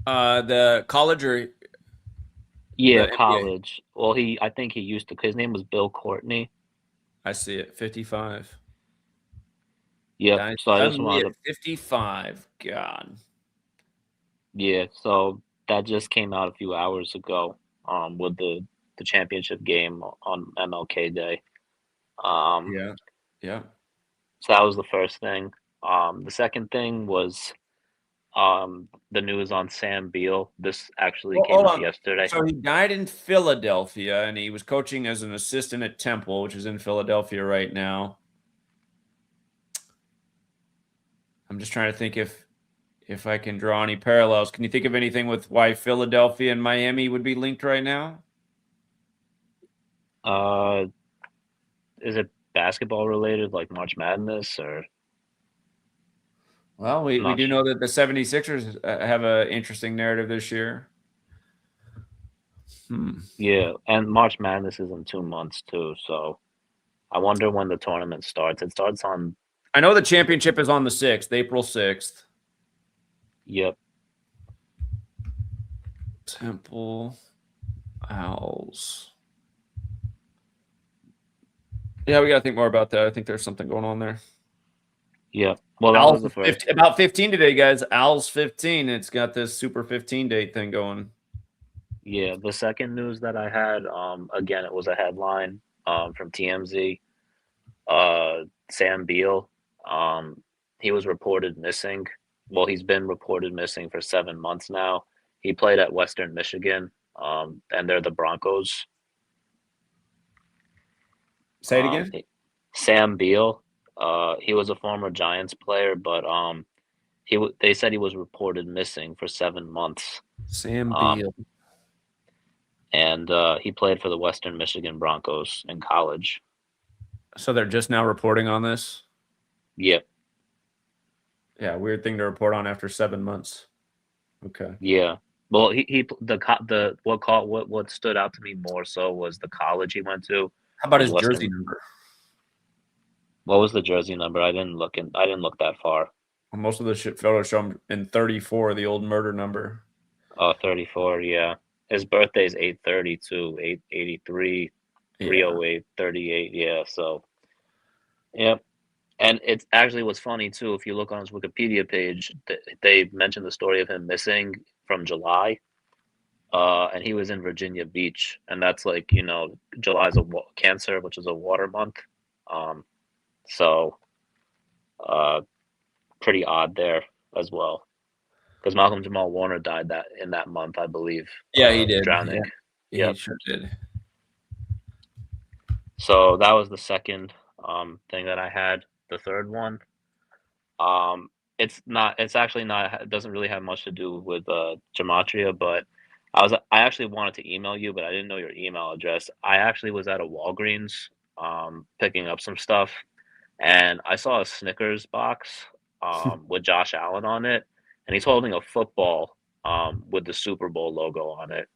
The college or Yeah, the NBA? college. Well, I think he used to. His name was Bill Courtney. I see it. 55. Yep. Died So I just suddenly wanted at to, 55. God. yeah. So that just came out a few hours ago. With the championship game on MLK Day. Um, Yeah. Yeah. so that was the first thing. The second thing was the news on Sam Beal. This actually Well, came hold out on. yesterday. So he died in Philadelphia, and he was coaching as an assistant at Temple, which is in Philadelphia right now. I'm just trying to think if I can draw any parallels. Can you think of anything with why Philadelphia and Miami would be linked right now? Uh, is it basketball related, like March Madness, or Well, we not do sure? know that the 76ers have an interesting narrative this year. Yeah, and March Madness is in 2 months too, so I wonder when the tournament starts. It starts on, I know the championship is on the 6th, April 6th. yep, Temple Owls. Yeah, we got to think more about that. I think there's something going on there. yep. Well, that was Owls the is first. about 15 today, guys. Owls 15. It's got this super 15 date thing going. Yeah, the second news that I had, again, it was a headline from TMZ. Sam Beal, um, he was reported missing. Well, he's been reported missing for 7 months now. He played at Western Michigan, and they're the Broncos. Say it again. Sam Beal, he was a former Giants player, but they said he was reported missing for 7 months. Sam Um, Beal. and he played for the Western Michigan Broncos in college. So they're just now reporting on this? Yep. Yeah, weird thing to report on after 7 months. Okay. Yeah. Well, what stood out to me more so was the college he went to How about was his jersey Western. number? What was the jersey number? I didn't look that far. Well, most of the shit photos show him in 34, the old murder number. Oh, 34, yeah. His birthday's 8/32, 8/83, Yeah. 308, 38, yeah. So, yep. And it's actually what's funny too, if you look on his Wikipedia page, they mentioned the story of him missing from July. And he was in Virginia Beach, and that's like, July's Cancer, which is a water month. Um, so uh, pretty odd there as well, because Malcolm Jamal Warner died in that month, I believe, Yeah, he did. drowning. Yeah, he Yep. sure did. So that was the second thing that I had. The third one, it's actually not, it doesn't really have much to do with gematria, but I actually wanted to email you, but I didn't know your email address. I actually was at a Walgreens picking up some stuff, and I saw a Snickers box with Josh Allen on it, and he's holding a football with the Super Bowl logo on it.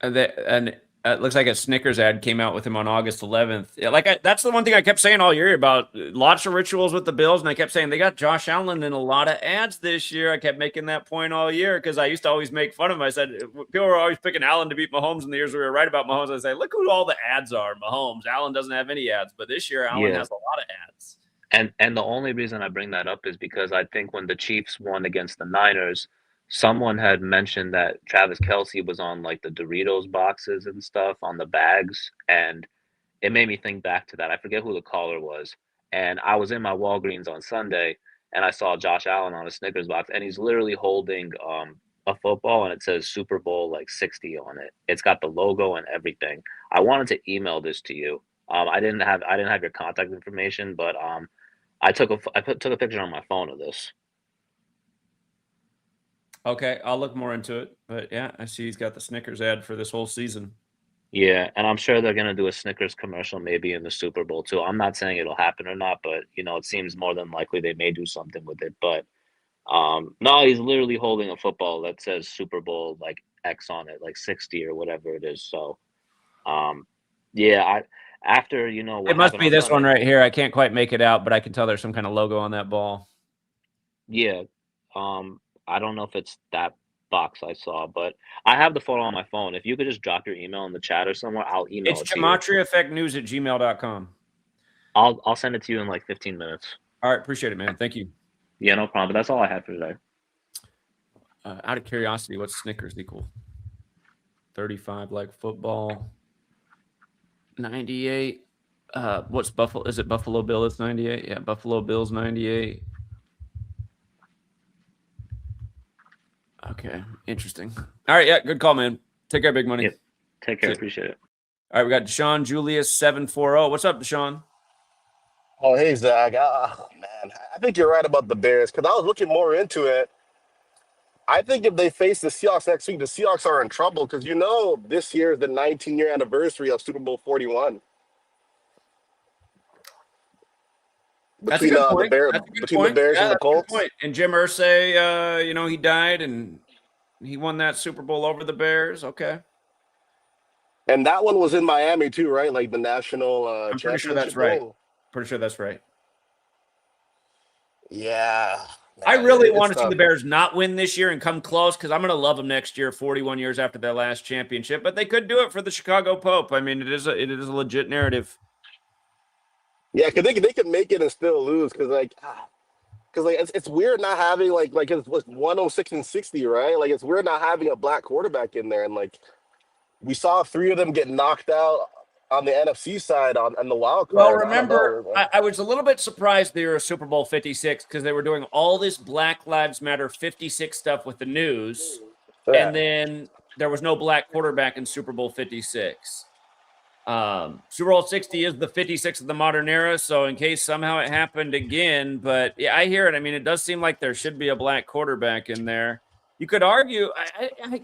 And it looks like a Snickers ad came out with him on August 11th. Yeah, that's the one thing I kept saying all year about lots of rituals with the Bills, and I kept saying they got Josh Allen in a lot of ads this year. I kept making that point all year because I used to always make fun of him. I said people were always picking Allen to beat Mahomes in the years we were right about Mahomes. I say, look who all the ads are. Mahomes. Allen doesn't have any ads, but this year Allen Yeah. has a lot of ads. And the only reason I bring that up is because I think when the Chiefs won against the Niners, someone had mentioned that Travis Kelce was on like the Doritos boxes and stuff on the bags, and it made me think back to that. I forget who the caller was, and I was in my Walgreens on Sunday, and I saw Josh Allen on a Snickers box, and he's literally holding a football, and it says Super Bowl like 60 on it. It's got the logo and everything. I wanted to email this to you. I didn't have your contact information, but took a picture on my phone of this. Okay, I'll look more into it. But yeah, I see he's got the Snickers ad for this whole season. Yeah, and I'm sure they're gonna do a Snickers commercial maybe in the Super Bowl too. I'm not saying it'll happen or not, but it seems more than likely they may do something with it. But no, he's literally holding a football that says Super Bowl like X on it, like 60 or whatever it is. So um, yeah, after It what must happened be on this one Sunday. right here. I can't quite make it out, but I can tell there's some kind of logo on that ball. Yeah, I don't know if it's that box I saw, but I have the photo on my phone. If you could just drop your email in the chat or somewhere, I'll email It's it to you. gematriaeffectnews@gmail.com. I'll send it to you in like 15 minutes. All right, appreciate it, man. Thank you. Yeah, no problem. But that's all I had for today. Out of curiosity, what's Snickers equal? 35 like football. 98. What's Buffalo? Is it Buffalo Bill? It's 98. Yeah, Buffalo Bills 98. Okay, interesting. All right, yeah, good call, man. Take care, big money. Yep. Take care. Appreciate it. All right, we got Deshaun Julius 740. What's up, Deshaun? Oh, hey, Zach. Man, I think you're right about the Bears because I was looking more into it. I think if they face the Seahawks next week, the Seahawks are in trouble because this year is the 19-year anniversary of Super Bowl 41 That's a between good the point. Bear That's a good between the point. Bears Yeah, and the that's a good Colts. point. And Jim Irsay, he died and he won that Super Bowl over the Bears. Okay. And that one was in Miami too, right? Like the national I'm pretty sure that's championship right. game. Pretty sure that's right. Yeah, I man, really it's want to see tough. the Bears not win this year and come close because I'm going to love them next year, 41 years after their last championship. But they could do it for the Chicago Pope. I mean, it is a legit narrative. Yeah, because they could make it and still lose because it's weird not having like it's 106 and 60, right? Like it's weird not having a black quarterback in there, and like we saw three of them get knocked out on the NFC side on the wild Well, card. I don't remember, know. I was a little bit surprised they were a Super Bowl 56 because they were doing all this Black Lives Matter 56 stuff with the news, Yeah, and then there was no black quarterback in Super Bowl 56. Super Bowl 60 is the 56 of the modern era, so in case somehow it happened again, but yeah, I hear it. I mean, it does seem like there should be a black quarterback in there. You could argue.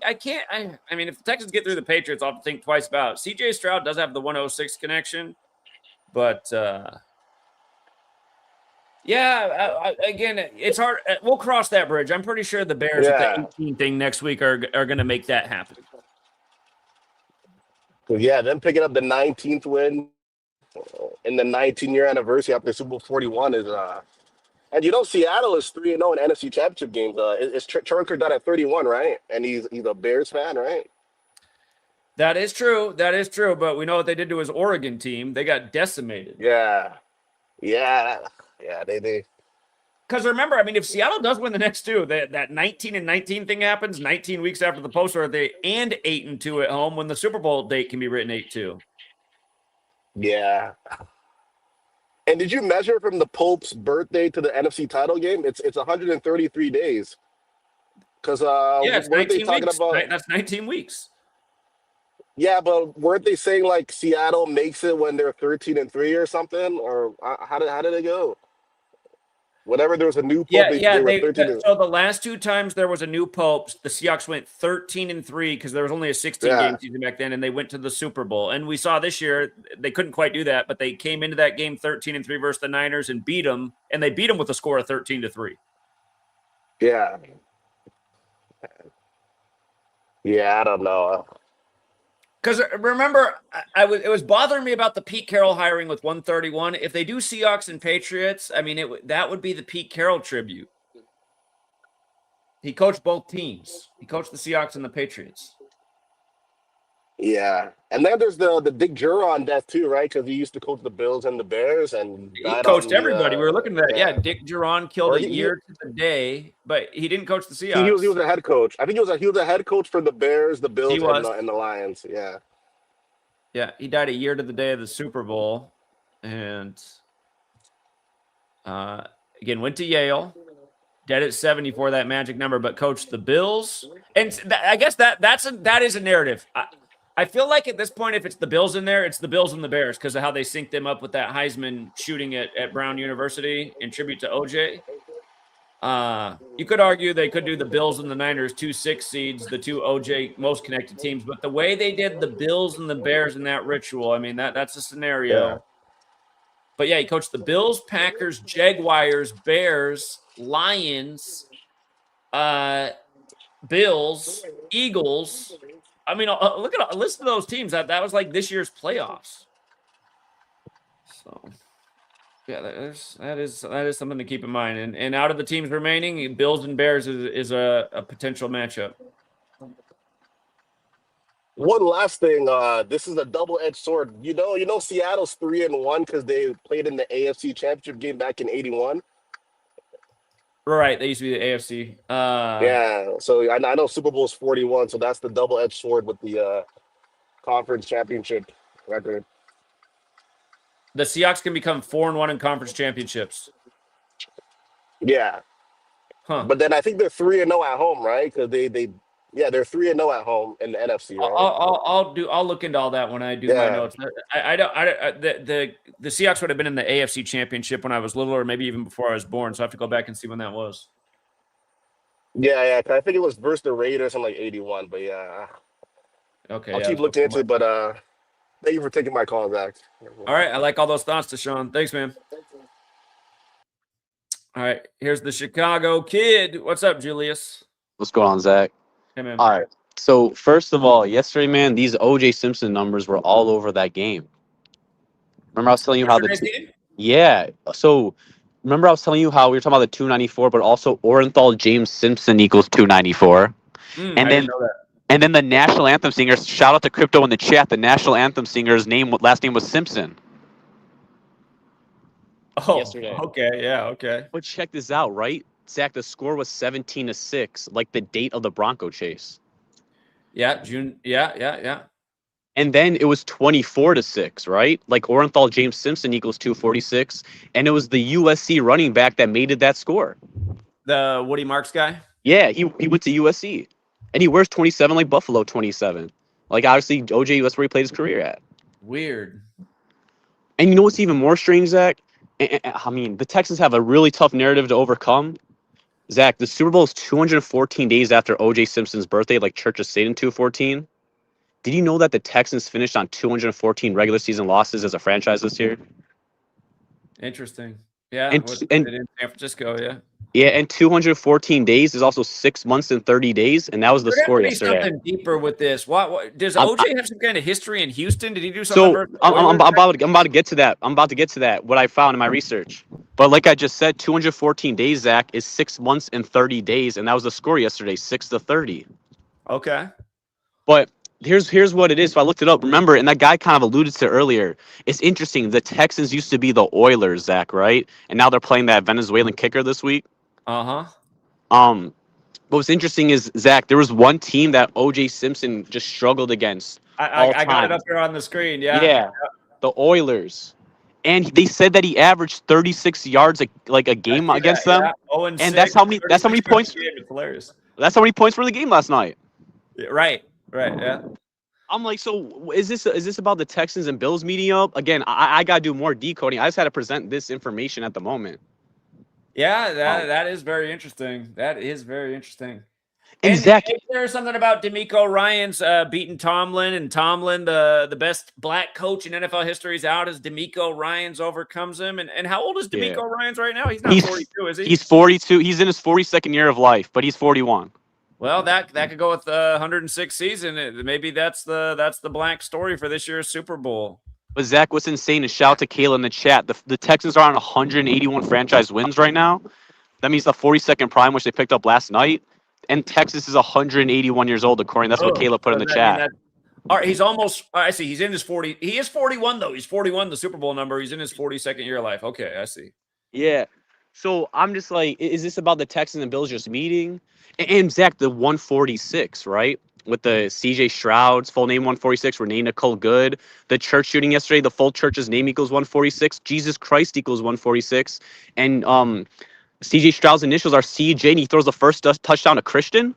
I can't. I mean, if the Texans get through the Patriots, I'll have to think twice about it. CJ Stroud does have the 106 connection, but yeah, again, it's hard. We'll cross that bridge. I'm pretty sure the Bears with the yeah, 18 thing next week are going to make that happen. yeah. Them picking up the 19th win in the 19-year anniversary after Super Bowl 41 is and Seattle is 3-0 in NFC Championship games. Is Churker done at 31, right? And he's a Bears fan, right? That is true. That is true. But we know what they did to his Oregon team. They got decimated. Yeah, yeah. They Because remember, I mean, if Seattle does win the next two, that 19 and 19 thing happens 19 weeks after the post birthday and 8-2 at home when the Super Bowl date can be written 8-2. yeah. And did you measure from the Pope's birthday to the NFC title game? It's 133 days. Because Yeah, it's weren't they 19 talking weeks. about? That's 19 weeks. Yeah, but weren't they saying like Seattle makes it when they're 13-3 or something? Or how did it go? Whenever there was a new Pope, Yeah. they were 13. So the last two times there was a new Pope, the Seahawks went 13-3 because there was only a 16 game Yeah, season back then, and they went to the Super Bowl. And we saw this year they couldn't quite do that, but they came into that game 13-3 versus the Niners and beat them, and they beat them with a score of 13-3. yeah, yeah. I don't know. Because remember, it was bothering me about the Pete Carroll hiring with 131. If they do Seahawks and Patriots, I mean, that would be the Pete Carroll tribute. He coached both teams. He coached the Seahawks and the Patriots. Yeah, and then there's the Dick Juron death too, right? Because he used to coach the Bills and the Bears, and He died coached on the everybody. We were looking at that. Yeah, yeah. Dick Juron killed Or a year to the day, but he didn't coach the he was Seahawks. a head coach. I think he was a head coach for the Bears, the Bills, He was. and the Lions. Yeah. Yeah, he died a year to the day of the Super Bowl, and again went to Yale. Dead at 74, that magic number, but coached the Bills. And I guess that is a narrative. I feel like at this point, if it's the Bills in there, it's the Bills and the Bears because of how they synced them up with that Heisman shooting at Brown University in tribute to OJ. You could argue they could do the Bills and the Niners, 2-6 seeds, the two OJ most connected teams. But the way they did the Bills and the Bears in that ritual, I mean, that's a scenario. Yeah. But yeah, he coached the Bills, Packers, Jaguars, Bears, Lions, Bills, Eagles. I mean, listen to those teams. That was like this year's playoffs. So yeah, that is something to keep in mind. And out of the teams remaining, Bills and Bears is a potential matchup. One last thing, this is a double-edged sword. You know, Seattle's 3-1 because they played in the AFC Championship game back in '81. Right, they used to be the AFC. Yeah, so I know Super Bowl's 41, so that's the double-edged sword with the conference championship record. The Seahawks can become 4-1 in conference championships. Yeah, but then I think they're 3-0 at home, right? Because they're 3-0 at home in the NFC, right? I'll look into all that when I do my notes. The Seahawks would have been in the AFC Championship when I was little, or maybe even before I was born. So I have to go back and see when that was. Yeah, 'cause I think it was versus the Raiders in like '81. But yeah, okay, I'll keep looking into it. But thank you for taking my call, Zach. All right, I like all those thoughts, Deshaun. Thanks, man. All right, here's the Chicago Kid. What's up, Julius? What's going on, Zach? Hey, man. All right. So first of all, yesterday, man, these OJ Simpson numbers were all over that game. Remember, I was telling you how yeah. So remember, I was telling you how we were talking about the 294, but also Orenthal James Simpson equals 294, and I then didn't know that. and then the national anthem singer. Shout out to Crypto in the chat. The national anthem singer's last name was Simpson. Oh, yesterday. Okay, yeah, okay. But check this out, right? Zach, the score was 17-6, like the date of the Bronco chase. Yeah, June. Yeah. And then it was 24-6, right? Like Orenthal James Simpson equals 246, and it was the USC running back that made it that score. The Woody Marks guy. Yeah, he went to USC, and he wears 27 like Buffalo 27. Like obviously OJ, that's where he played his career at. Weird. And you know what's even more strange, Zach? I mean, the Texans have a really tough narrative to overcome. Zach, the Super Bowl is 214 days after O.J. Simpson's birthday, like Church of Satan 214. Did you know that the Texans finished on 214 regular season losses as a franchise this year? Interesting. Yeah, and in San Francisco, yeah. Yeah, and 214 days is also 6 months and 30 days, and that was the score yesterday. Something deeper with this. What does OJ have some kind of history in Houston? Did he do something? So I'm about to get to that. I'm about to get to that. What I found in my research. But like I just said, 214 days, Zach, is 6 months and 30 days, and that was the score yesterday, 6-30. Okay. But here's what it is. So I looked it up. Remember, and that guy kind of alluded to earlier. It's interesting. The Texans used to be the Oilers, Zach, right? And now they're playing that Venezuelan kicker this week. But what's interesting is, Zach, there was one team that O.J. Simpson just struggled against. I got it up here on the screen. Yeah, the Oilers, and they said that he averaged 36 yards like a game against them. Yeah. And that's how many points. It's hilarious. That's how many points for the game last night. Yeah, right. Yeah. I'm like, so is this about the Texans and Bills meeting up again? I gotta do more decoding. I just had to present this information at the moment. Yeah, that is very interesting. That is very interesting. And Zach, is there something about D'Amico Ryans beating Tomlin, and Tomlin, the best black coach in NFL history, is out as D'Amico Ryans overcomes him? And how old is D'Amico Ryans right now? He's not 42, is he? He's 42. He's in his 42nd year of life, but he's 41. Well, that could go with the 106 season. Maybe that's the black story for this year's Super Bowl. But Zach, what's insane is shout out to Kayla in the chat. The Texans are on 181 franchise wins right now. That means the 42nd prime, which they picked up last night. And Texas is 181 years old, according. That's what Kayla put in the chat. All right, he's almost. I see. He's in his 40. He is 41 though. He's 41. The Super Bowl number. He's in his 42nd year of life. Okay, I see. Yeah. So I'm just like, is this about the Texans and Bills just meeting? And Zach, the 146, right? With the CJ Stroud's full name 146, Renee Nicole Good. The church shooting yesterday, the full church's name equals 146. Jesus Christ equals 146. And CJ Stroud's initials are CJ, and he throws the first touchdown to Christian.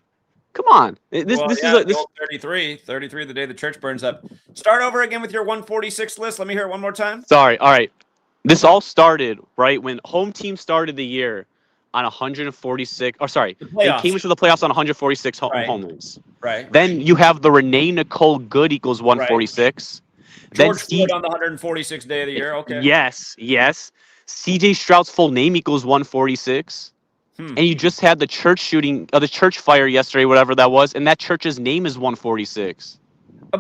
Come on. This is 33 the day the church burns up. Start over again with your 146 list. Let me hear it one more time. Sorry. All right. This all started, right, when home team started the year. on 146. Or sorry, The they playoffs. came into the playoffs on 146 Right. homers. Right. Then you have the Renee Nicole Good equals 146. George Then Floyd on the 146th day of the year. Okay. Yes. CJ Stroud's full name equals 146. And you just had the church shooting, the church fire yesterday, whatever that was, and that church's name is 146.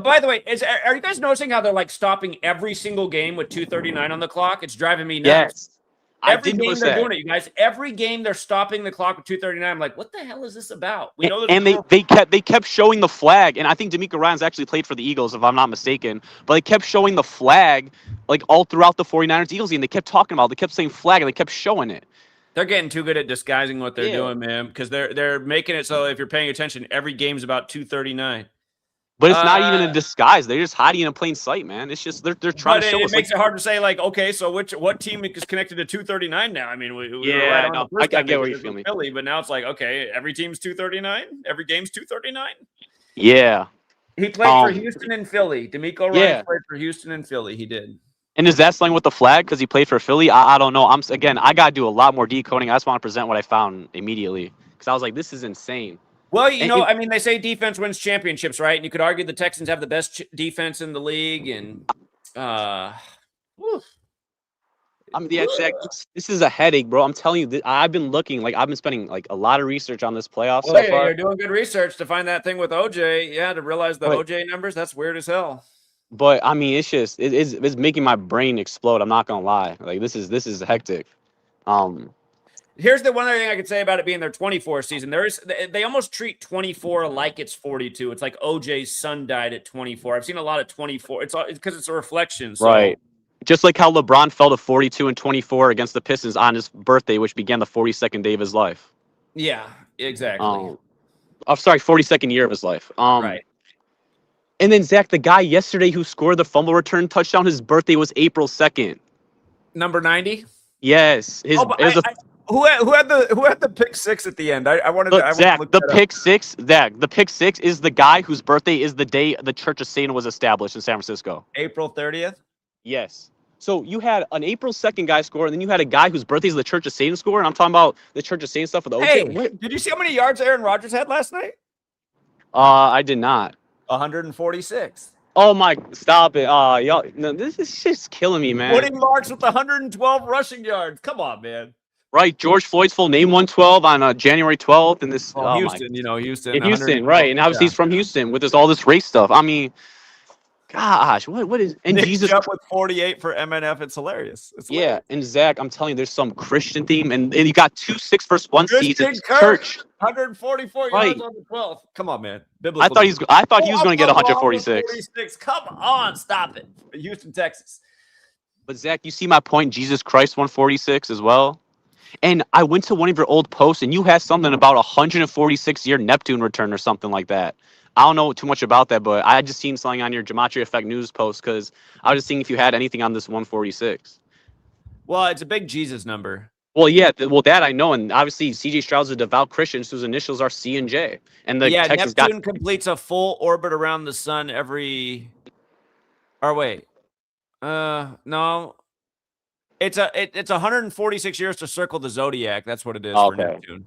By the way, are you guys noticing how they're like stopping every single game with 2:39 on the clock? It's driving me nuts. Yes. I Every did game notice they're that. doing it, you guys. Every game they're stopping the clock with 2:39. I'm like, what the hell is this about? We know And they kept showing the flag, and I think D'Amico Ryan's actually played for the Eagles, if I'm not mistaken. But they kept showing the flag like all throughout the 49ers Eagles game. They kept talking about it. They kept saying flag, and they kept showing it. They're getting too good at disguising what they're doing, man, because they're making it so if you're paying attention, every game's about 2:39. But it's not even a disguise. They're just hiding in plain sight, man. It's just they're trying to show us. It makes it hard to say, like, okay, so what team is connected to 2:39 now? I mean, we I know. I get where you feel me. Philly, but now it's like, okay, every team's 2:39. Every game's 2:39. Yeah. He played for Houston and Philly. D'Amico Ryan played for Houston and Philly. He did. And is that something with the flag because he played for Philly? I don't know. I got to do a lot more decoding. I just want to present what I found immediately because I was like, this is insane. Well, I mean, they say defense wins championships, right? And you could argue the Texans have the best defense in the league. And I mean, this is a headache, bro. I'm telling you, I've been looking, like I've been spending like a lot of research on this playoff so far. You're doing good research to find that thing with OJ. Yeah, to realize the OJ numbers, that's weird as hell. But I mean, it's just it's making my brain explode. I'm not gonna lie. Like this is hectic. Here's the one other thing I could say about it being their 24th season. They almost treat 24 like it's 42. It's like OJ's son died at 24. I've seen a lot of 24. It's because it's a reflection. So. Right. Just like how LeBron fell to 42 and 24 against the Pistons on his birthday, which began the 42nd day of his life. Yeah, exactly. I'm sorry, 42nd year of his life. Right. And then Zach, the guy yesterday who scored the fumble return touchdown, his birthday was April 2nd. Number 90. Yes. Who had the pick six at the end? I wanted to. Zach, the pick six. Zach, the pick six is the guy whose birthday is the day the Church of Satan was established in San Francisco. April 30th. Yes. So you had an April 2nd guy score, and then you had a guy whose birthday is the Church of Satan score, and I'm talking about the Church of Satan stuff with OJ. Hey, did you see how many yards Aaron Rodgers had last night? I did not. 146. Oh my! Stop it! Y'all, no, this is just killing me, man. Woody Marks with 112 rushing yards. Come on, man. Right, George Floyd's full name 112 on January 12th, and this Houston, Houston, in Houston, right? And obviously he's from Houston with all this race stuff. I mean, gosh, what is and Nick Jesus Chubb with 48 for MNF? It's hilarious. And Zach, I'm telling you, there's some Christian theme, and you got 2 6-1 seasons. Church 144 yards on the 12th. Come on, man. Biblical I thought he was going to get 146. Come on, stop it. Houston, Texas. But Zach, you see my point. Jesus Christ, 146 as well. And I went to one of your old posts, and you had something about 146-year Neptune return or something like that. I don't know too much about that, but I just seen something on your Gematria Effect News post because I was just seeing if you had anything on this 146. Well, it's a big Jesus number. Well, yeah, that I know, and obviously CJ Stroud's a devout Christian whose initials are C and J. And the Texans Neptune completes a full orbit around the sun every. Or wait, no. It's 146 years to circle the zodiac. That's what it is for Neptune.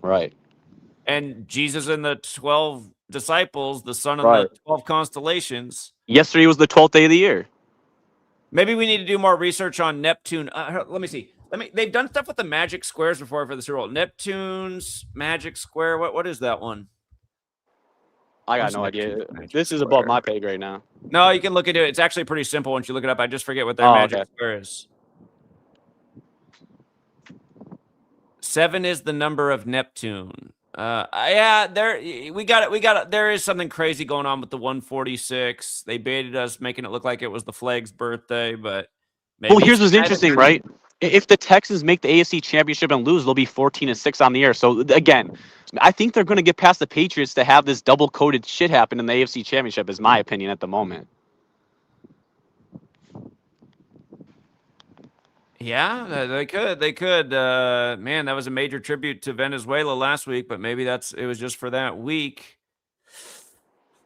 Right. And Jesus and the 12 disciples, the son of the 12 constellations. Yesterday was the 12th day of the year. Maybe we need to do more research on Neptune. Let me see. They've done stuff with the magic squares before for the Super Bowl. Neptune's magic square. What is that one? I got no idea. This is above my pay grade now. No, you can look into it. It's actually pretty simple once you look it up. I just forget what their magic square is. 7 is the number of Neptune. There is something crazy going on with the 146. They baited us, making it look like it was the flag's birthday, but well, here's what's interesting, right? If the Texans make the AFC Championship and lose, they'll be 14-6 on the year. So again, I think they're going to get past the Patriots to have this double-coded shit happen in the AFC Championship, is my opinion at the moment. Yeah, they could. Man, that was a major tribute to Venezuela last week, but maybe it was just for that week.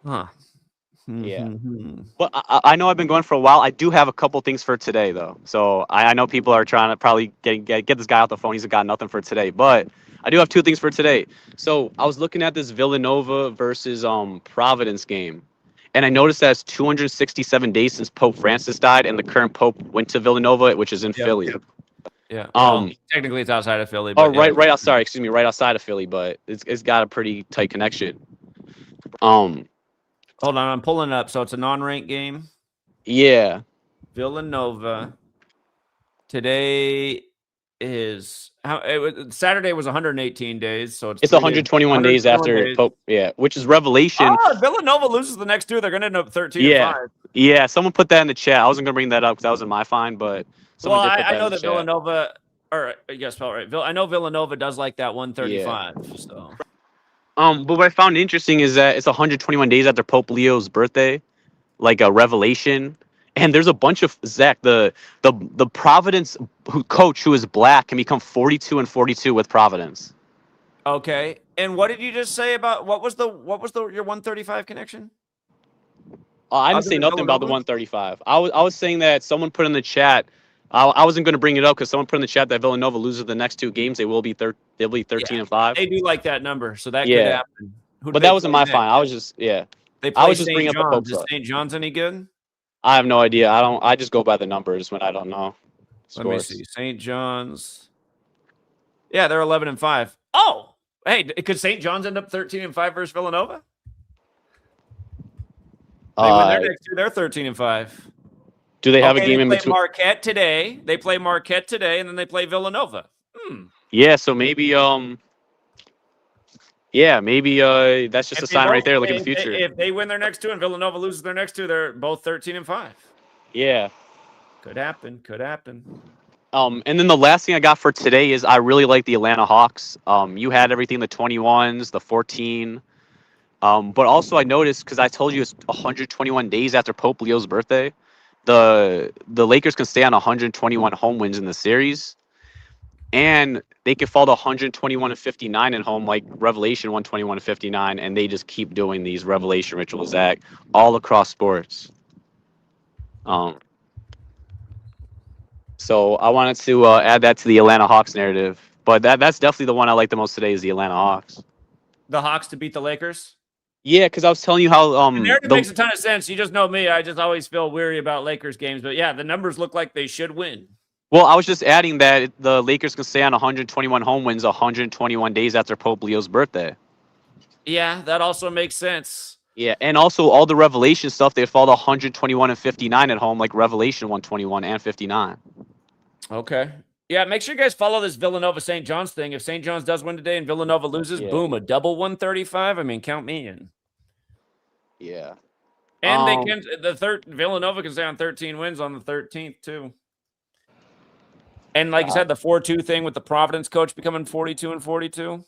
Huh. Yeah. But I know I've been going for a while. I do have a couple things for today, though. So I know people are trying to probably get this guy off the phone. He's got nothing for today. But I do have two things for today. So I was looking at this Villanova versus Providence game. And I noticed that it's 267 days since Pope Francis died, and the current Pope went to Villanova, which is in Philly. Yeah. Well, technically it's outside of Philly. But Oh, right outside. Excuse me, right outside of Philly, but it's got a pretty tight connection. Hold on, I'm pulling it up. So it's a non-ranked game. Yeah. Villanova. Today is Saturday was 118 days, so it's 121 days after Pope. Yeah, which is revelation. Oh, Villanova loses the next two. They're going to end up 13-5. Yeah. Someone put that in the chat. I wasn't going to bring that up because that was in my find, but someone did put that I know in the that chat. Villanova, or you guys spelled right. I know Villanova does like that 135. Yeah. So. But what I found interesting is that it's 121 days after Pope Leo's birthday, like a revelation. And there's a bunch of Zach, the Providence coach who is black can become 42-42 with Providence. Okay. And what did you just say about what was your 135 connection? I didn't say nothing about the 135. I was saying that someone put in the chat. I wasn't going to bring it up because someone put in the chat that Villanova loses the next two games. They will be 13-5. They do like that number, so that could happen. But that wasn't my find. I was just They play I was just St. bringing John's. up the Pope Is stuff. St. John's any good? I have no idea. I just go by the numbers when I don't know. Let me see. St. John's. Yeah, they're 11-5. Oh, hey, could St. John's end up 13-5 versus Villanova? They win their next two. They're 13-5. Do they have a game in between? Marquette today. They play Marquette today, and then they play Villanova. Yeah, so maybe that's just a sign right there. Look at the future. If they win their next two and Villanova loses their next two, they're both 13-5. Yeah. Could happen. And then the last thing I got for today is I really like the Atlanta Hawks. You had everything, the 21s, the 14. But also I noticed, because I told you it's 121 days after Pope Leo's birthday, the Lakers can stay on 121 home wins in the series. And they can fall to 121-59 at home, like Revelation 121-59, and they just keep doing these Revelation rituals, Zach, all across sports. So I wanted to add that to the Atlanta Hawks narrative, but that's definitely the one I like the most today is the Atlanta Hawks. The Hawks to beat the Lakers? Yeah, because I was telling you how the narrative makes a ton of sense. You just know me; I just always feel weary about Lakers games, but yeah, the numbers look like they should win. Well, I was just adding that the Lakers can stay on 121 home wins 121 days after Pope Leo's birthday. Yeah, that also makes sense. Yeah, and also all the Revelation stuff, they fall to 121-59 at home, like Revelation 121 and 59. Okay. Yeah, make sure you guys follow this Villanova St. John's thing. If St. John's does win today and Villanova loses, boom, a double 135. I mean, count me in. Yeah. And they can Villanova can stay on 13 wins on the 13th too. And like you said, the 4-2 thing with the Providence coach becoming 42-42.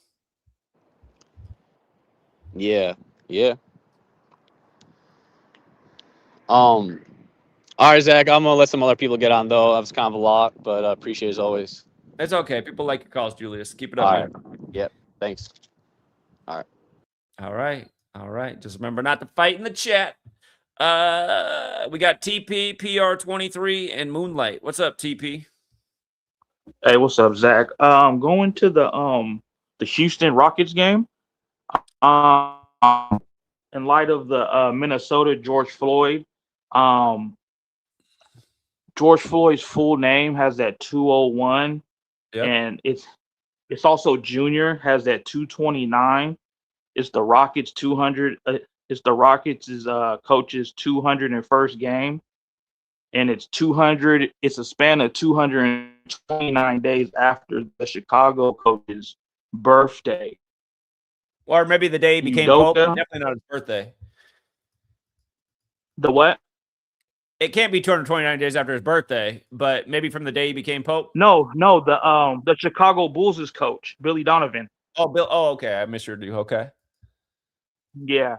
Yeah. All right, Zach, I'm gonna let some other people get on though. That was kind of a lot, but appreciate it as always. It's okay. People like your calls, Julius. Keep it up, man. Yep. Thanks. All right. Just remember not to fight in the chat. We got TP, PR23, and Moonlight. What's up, TP? Hey, what's up, Zach? Going to the Houston Rockets game. In light of the Minnesota George Floyd, George Floyd's full name has that 201, and it's also Junior has that 229. It's the Rockets 200. It's the Rockets' coach's 201st game, and it's 200. It's a span of 229 days after the Chicago coach's birthday. Or maybe the day he became Pope. Definitely not his birthday. The what? It can't be 229 days after his birthday, but maybe from the day he became Pope. No, the Chicago Bulls' coach, Billy Donovan. Oh, Bill. Oh, okay. I misheard you. Okay. Yeah,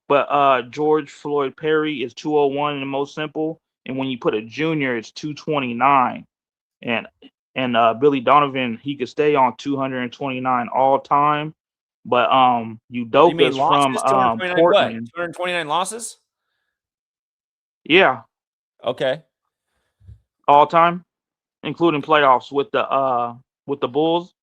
but George Floyd Perry is 201 in the most simple, and when you put a junior, it's 229, and Billy Donovan, he could stay on 229 all time, but Udoka's from Portland. 229 losses? Yeah, Okay. all time, including playoffs with the Bulls.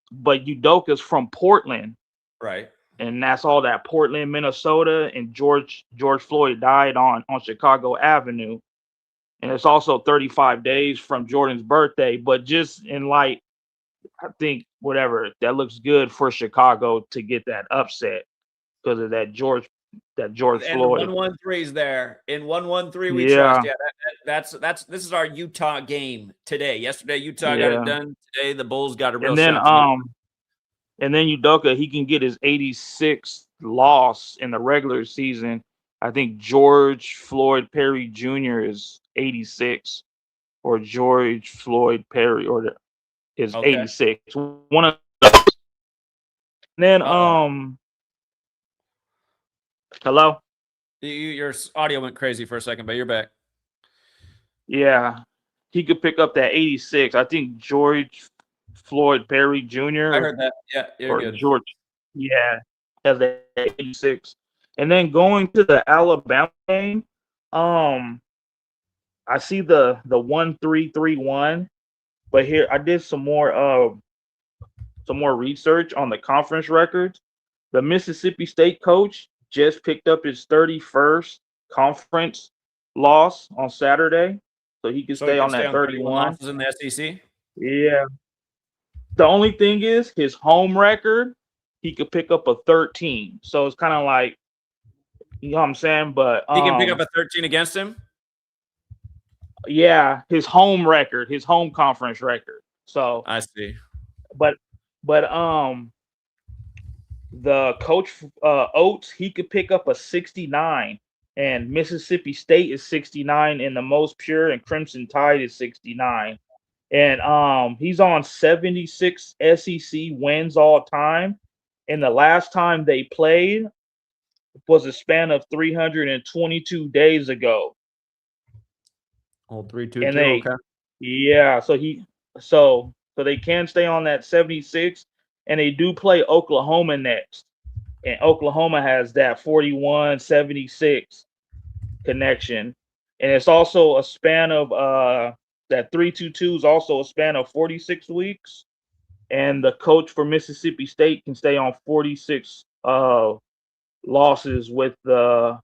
But Udoka's from Portland, Right. and that's all that Portland, Minnesota, and George Floyd died on Chicago Avenue. And it's also 35 days from Jordan's birthday. But just in light, I think whatever that looks good for Chicago to get that upset because of that George And the Floyd. 1-1-3 is there. In 1-1-3, we Yeah, trust. Yeah, that's this is our Utah game today. Yesterday, Utah got it yeah. done. Today, the Bulls got a real And then shot to get it. and then Udoka, he can get his 86th loss in the regular season. I think George Floyd Perry Jr. is 86, or George Floyd Perry is Okay. 86. One of those. Then hello? Your audio went crazy for a second, but you're back. Yeah. He could pick up that 86. I think George Floyd Perry Jr. I heard that. Yeah, you're or good. George, yeah, has that 86. And then going to the Alabama game, I see the 1-3-3-1, but here I did some more research on the conference records. The Mississippi State coach just picked up his 31st conference loss on Saturday, so he can So stay he can on stay that on 31 31. losses in the SEC. Yeah. The only thing is his home record, he could pick up a 13. So it's kind of like, you know what I'm saying? But He can pick up a 13 against him. yeah, his home record, his home conference record. So I see. but the coach Oates, he could pick up a 69, and Mississippi State is 69 and the most pure, and Crimson Tide is 69. And he's on 76 SEC wins all time. And the last time they played was a span of 322 days ago. Oh, 3-2-2. And they Okay. yeah, so they can stay on that 76, and they do play Oklahoma next. And Oklahoma has that 41-76 connection. And it's also a span of that 322 is also a span of 46 weeks. And the coach for Mississippi State can stay on 46 losses with the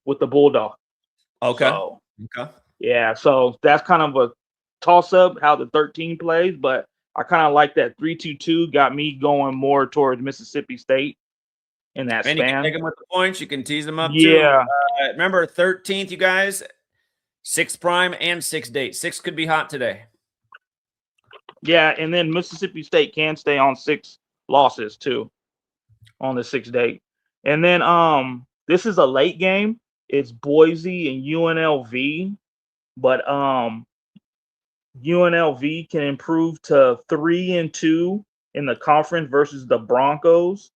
Bulldog. Okay. So Okay. yeah, so that's kind of a toss up how the 13 plays, but I kind of like that 322 got me going more towards Mississippi State in that And you can span. take them with the points. You can tease them up too. Yeah. Remember 13th, you guys. 6 prime and 6 date. 6 could be hot today. Yeah, and then Mississippi State can stay on 6 losses too on the 6 date. And then this is a late game. It's Boise and UNLV, but UNLV can improve to 3-2 in the conference versus the Broncos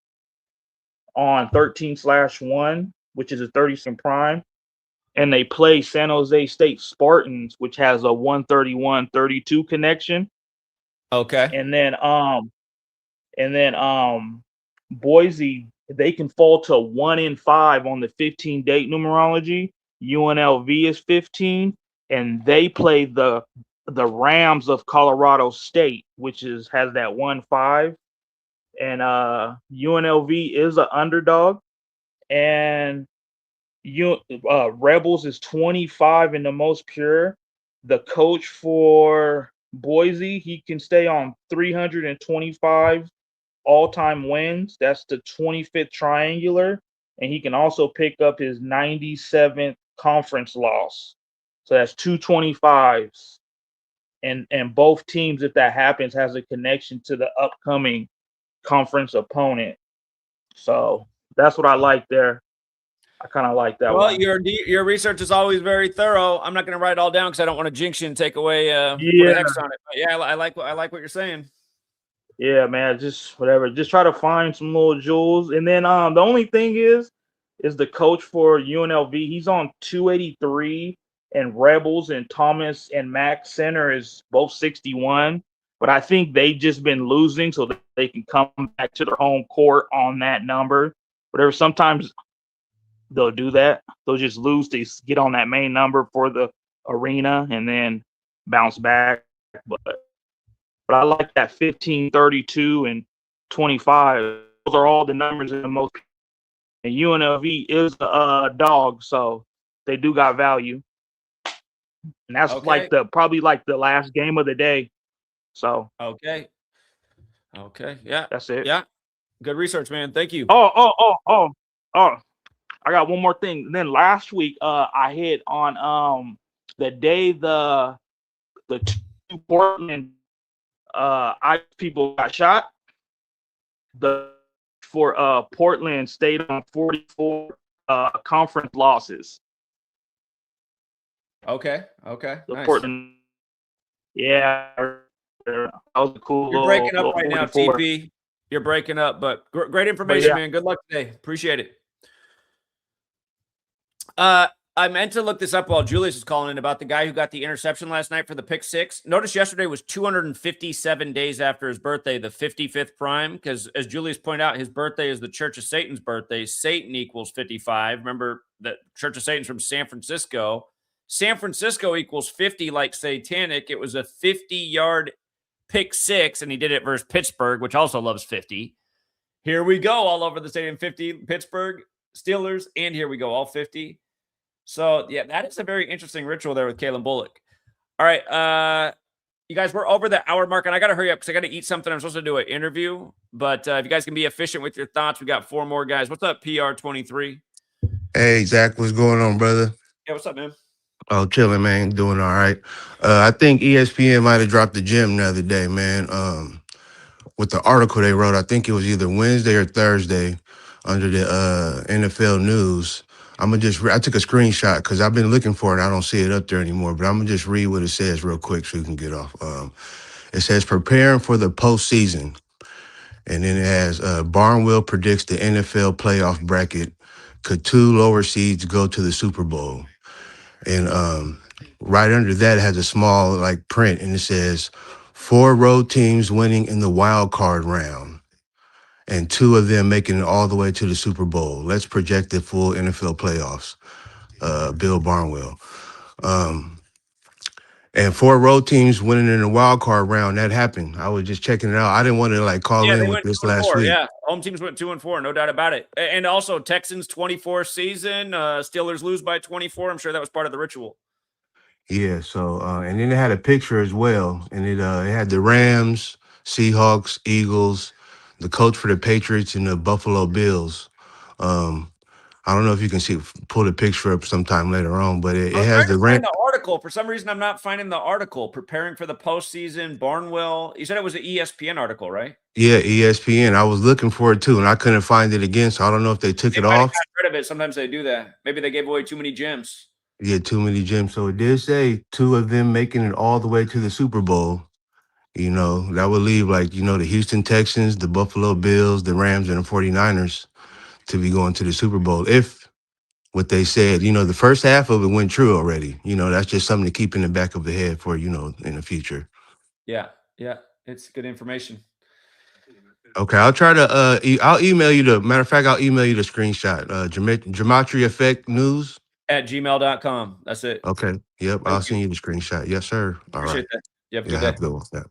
on 13/1, which is a 30 prime. And they play San Jose State Spartans, which has a 131-32 connection. Okay. And then Boise, they can fall to 1-5 on the 15-date numerology. UNLV is 15, and they play the Rams of Colorado State, which has that 1-5. And UNLV is an underdog, and Rebels is 25 in the most pure. The coach for Boise, he can stay on 325 all-time wins. That's the 25th triangular, and he can also pick up his 97th conference loss. So that's 225s. And both teams, if that happens, has a connection to the upcoming conference opponent. So that's what I like there. I kind of like that Well, one. your research is always very thorough. I'm not going to write it all down because I don't want to jinx you and take away put Yeah. a hex on it. But yeah, I like what you're saying. Yeah, man, just whatever. Just try to find some little jewels. And then the only thing is the coach for UNLV. He's on 283, and Rebels and Thomas and Mack Center is both 61. But I think they've just been losing, so that they can come back to their home court on that number. Whatever. Sometimes they'll do that. They'll just lose to get on that main number for the arena and then bounce back. But I like that 15, 32, and 25. Those are all the numbers in the most. And UNLV is a dog, so they do got value. And that's Okay. probably the last game of the day. So Okay. Yeah. that's it. Yeah. Good research, man. Thank you. Oh. I got one more thing. And then last week, I hit on the day the two Portland people got shot. For Portland stayed on 44 conference losses. Okay. The Nice. Portland, yeah, that was a cool. You're breaking up right 44. now, TP. You're breaking up, but great information, yeah. man. Good luck today. Appreciate it. I meant to look this up while Julius was calling in about the guy who got the interception last night for the pick six. Notice yesterday was 257 days after his birthday, the 55th prime, because as Julius pointed out, his birthday is the Church of Satan's birthday. Satan equals 55. Remember that Church of Satan's from San Francisco. San Francisco equals 50 like Satanic. It was a 50-yard pick six, and he did it versus Pittsburgh, which also loves 50. Here we go, all over the stadium, 50, Pittsburgh, Steelers, and here we go, all 50. So, yeah, that is a very interesting ritual there with Kalen Bullock. All right, you guys, we're over the hour mark, and I got to hurry up because I got to eat something. I'm supposed to do an interview, but if you guys can be efficient with your thoughts, we got 4 more guys. What's up, PR23? Hey, Zach, what's going on, brother? Yeah, what's up, man? Oh, chilling, man. Doing all right. I think ESPN might have dropped the gem the other day, man. With the article they wrote, I think it was either Wednesday or Thursday under the NFL news. I took a screenshot because I've been looking for it. I don't see it up there anymore, but I'm going to just read what it says real quick so you can get off. It says, preparing for the postseason. And then it has Barnwell predicts the NFL playoff bracket. Could 2 lower seeds go to the Super Bowl? And right under that it has a small print, and it says 4 road teams winning in the wild card round, and 2 of them making it all the way to the Super Bowl. Let's project the full NFL playoffs. Bill Barnwell. And 4 road teams winning in the wild card round, that happened. I was just checking it out. I didn't want to call in with this last week. Yeah, home teams went 2-4, no doubt about it. And also Texans 24 season, Steelers lose by 24. I'm sure that was part of the ritual. Yeah, so and then it had a picture as well, and it had the Rams, Seahawks, Eagles, the coach for the Patriots, and the Buffalo Bills. I don't know if you can pull the picture up sometime later on, but it has the Rams. The article. For some reason, I'm not finding the article. Preparing for the postseason, Barnwell. You said it was an ESPN article, right? Yeah, ESPN. I was looking for it too, and I couldn't find it again, so I don't know if they took it off. Got rid of it. Sometimes they do that. Maybe they gave away too many gems. Yeah, too many gems. So it did say 2 of them making it all the way to the Super Bowl. You know, that would leave the Houston Texans, the Buffalo Bills, the Rams, and the 49ers to be going to the Super Bowl. If what they said, the first half of it went true already. That's just something to keep in the back of the head for, in the future. Yeah. It's good information. Okay, I'll try to I'll email you matter of fact, I'll email you the screenshot. Geometry Effect News @gmail.com. That's it. Okay. Yep. I'll send you the screenshot. Yes, sir. All right. Appreciate that. You have a good day. Have a good one. Yeah.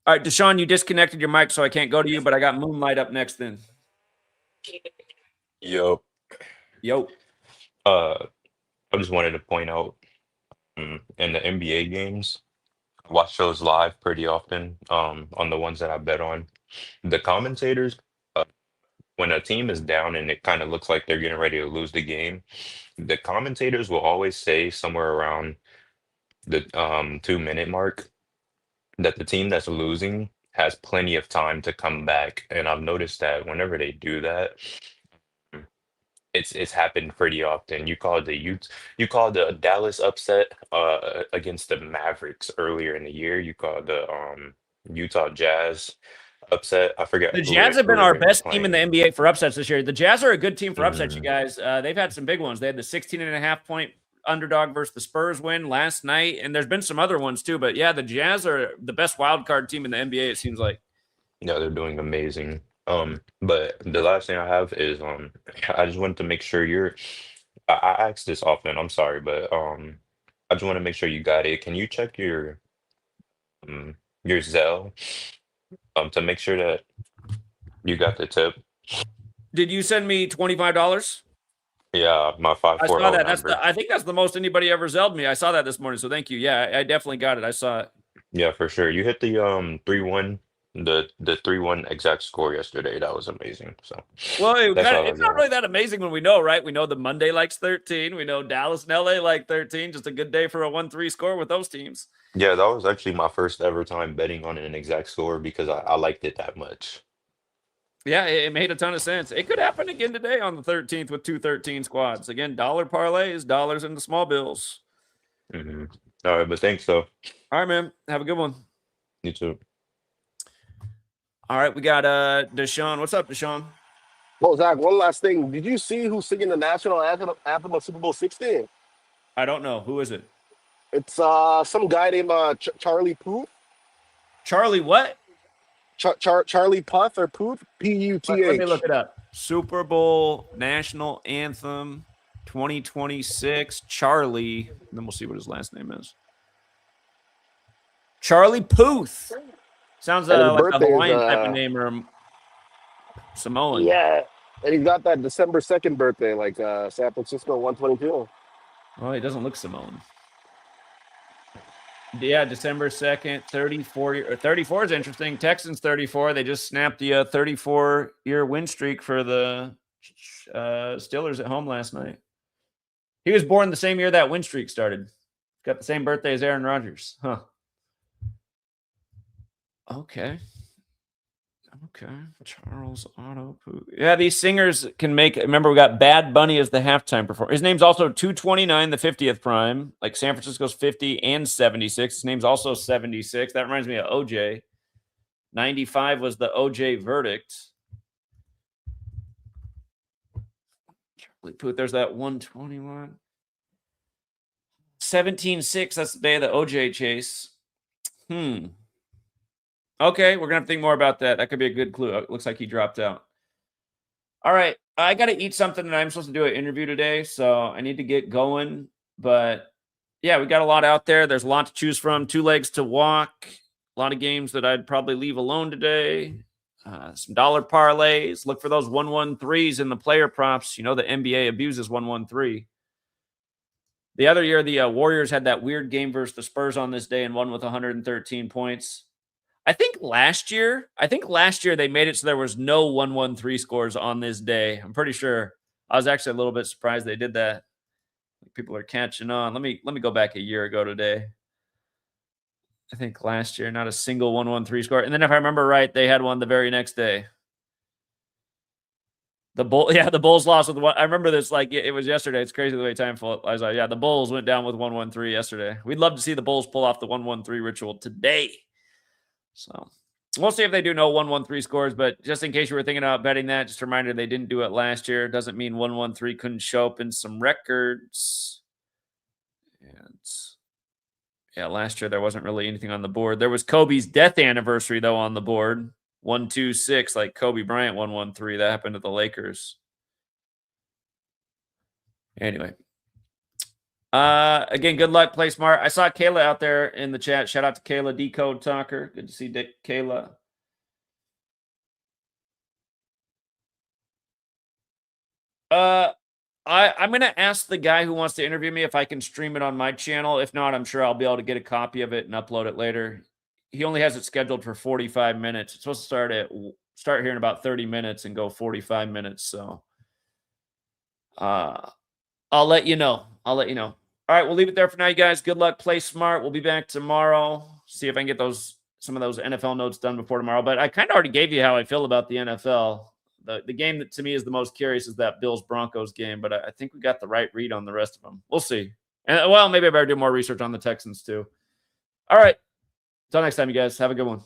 All right, Deshaun, you disconnected your mic, so I can't go to you, but I got Moonlight up next then. Yo. I just wanted to point out in the NBA games, I watch those live pretty often on the ones that I bet on. The commentators, when a team is down and it kind of looks like they're getting ready to lose the game, the commentators will always say somewhere around the 2-minute mark that the team that's losing has plenty of time to come back. And I've noticed that whenever they do that, it's happened pretty often. You called the Dallas upset against the Mavericks earlier in the year. You called the Utah Jazz upset. I forget. The Jazz have been our best team in the NBA for upsets this year. The Jazz are a good team for upsets, you guys. They've had some big ones. They had the 16.5 point underdog versus the Spurs win last night, and there's been some other ones too. But yeah, the Jazz are the best wild card team in the NBA, it seems like. Yeah, they're doing amazing. But the last thing I have is I just wanted to make sure I asked this often, I'm sorry, but I just want to make sure you got it. Can you check your Zelle to make sure that you got the tip? Did you send me $25? Yeah, my I saw 540 that. number. I think that's the most anybody ever zelled me. I saw that this morning, so thank you. Yeah, I definitely got it. I saw it. Yeah, for sure. You hit the 3-1, the 3-1 exact score yesterday. That was amazing. So Well, that's all I it's not got. really that amazing when we know, right? We know the Monday likes 13. We know Dallas and LA like 13. Just a good day for a 1-3 score with those teams. Yeah, that was actually my first ever time betting on an exact score because I liked it that much. Yeah, it made a ton of sense. It could happen again today on the 13th with 2-13 squads. Again, dollar parlays, dollars into small bills. Hmm. All right, but thanks though. All right, man. Have a good one. You too. All right, we got Deshaun. What's up, Deshaun? Well, Zach, one last thing. Did you see who's singing the national anthem of Super Bowl 16? I don't know. Who is it? It's some guy named Charlie Puth. Charlie what? Charlie Puth or Puth? Let me look Puth. it up. Super Bowl National Anthem 2026. Charlie. And then we'll see what his last name is. Charlie Puth. Sounds And his like a birthday Hawaiian is, type of name or Samoan. yeah. And he's got that December 2nd birthday, like San Francisco 122. Well, he doesn't look Samoan. Yeah, December 2nd, 34. 34 is interesting. Texans 34. They just snapped the 34-year win streak for the Steelers at home last night. He was born the same year that win streak started. Got the same birthday as Aaron Rodgers. Huh. Okay. Charles Otto. Yeah, these singers can make. Remember, we got Bad Bunny as the halftime performer. His name's also 229, the 50th prime, like San Francisco's 50 and 76. His name's also 76. That reminds me of OJ. 95 was the OJ verdict. Charlie Puth, there's that 121. 17-6, that's the day of the OJ chase. Okay, we're going to have to think more about that. That could be a good clue. It looks like he dropped out. All right, I got to eat something, and I'm supposed to do an interview today, so I need to get going. But, yeah, we got a lot out there. There's a lot to choose from. 2 legs to walk. A lot of games that I'd probably leave alone today. Some dollar parlays. Look for those 1-1-3s in the player props. You know the NBA abuses 1-1-3. The other year, the Warriors had that weird game versus the Spurs on this day and won with 113 points. I think last year they made it so there was no 1-1-3 scores on this day. I'm pretty sure. I was actually a little bit surprised they did that. People are catching on. Let me go back a year ago today. I think last year, not a single 1-1-3 score. And then if I remember right, they had one the very next day. The Bulls lost with one. I remember this like it was yesterday. It's crazy the way time flies. Yeah, the Bulls went down with 1-1-3 yesterday. We'd love to see the Bulls pull off the 1-1-3 ritual today. So we'll see if they do no 1-1-3 scores, but just in case you were thinking about betting that, just a reminder they didn't do it last year. Doesn't mean 1-1-3 couldn't show up in some records. And yeah, last year there wasn't really anything on the board. There was Kobe's death anniversary, though, on the board. 1-2-6, like Kobe Bryant 1-1-3. That happened to the Lakers. Anyway. Again, good luck. Play smart. I saw Kayla out there in the chat. Shout out to Kayla, Decode Talker. Good to see Kayla. I'm gonna ask the guy who wants to interview me if I can stream it on my channel. If not, I'm sure I'll be able to get a copy of it and upload it later. He only has it scheduled for 45 minutes. It's supposed to start here in about 30 minutes and go 45 minutes. So I'll let you know. All right, we'll leave it there for now, you guys. Good luck. Play smart. We'll be back tomorrow. See if I can get some of those NFL notes done before tomorrow. But I kind of already gave you how I feel about the NFL. The game that to me is the most curious is that Bills-Broncos game. But I think we got the right read on the rest of them. We'll see. And well, maybe I better do more research on the Texans too. All right. Until next time, you guys. Have a good one.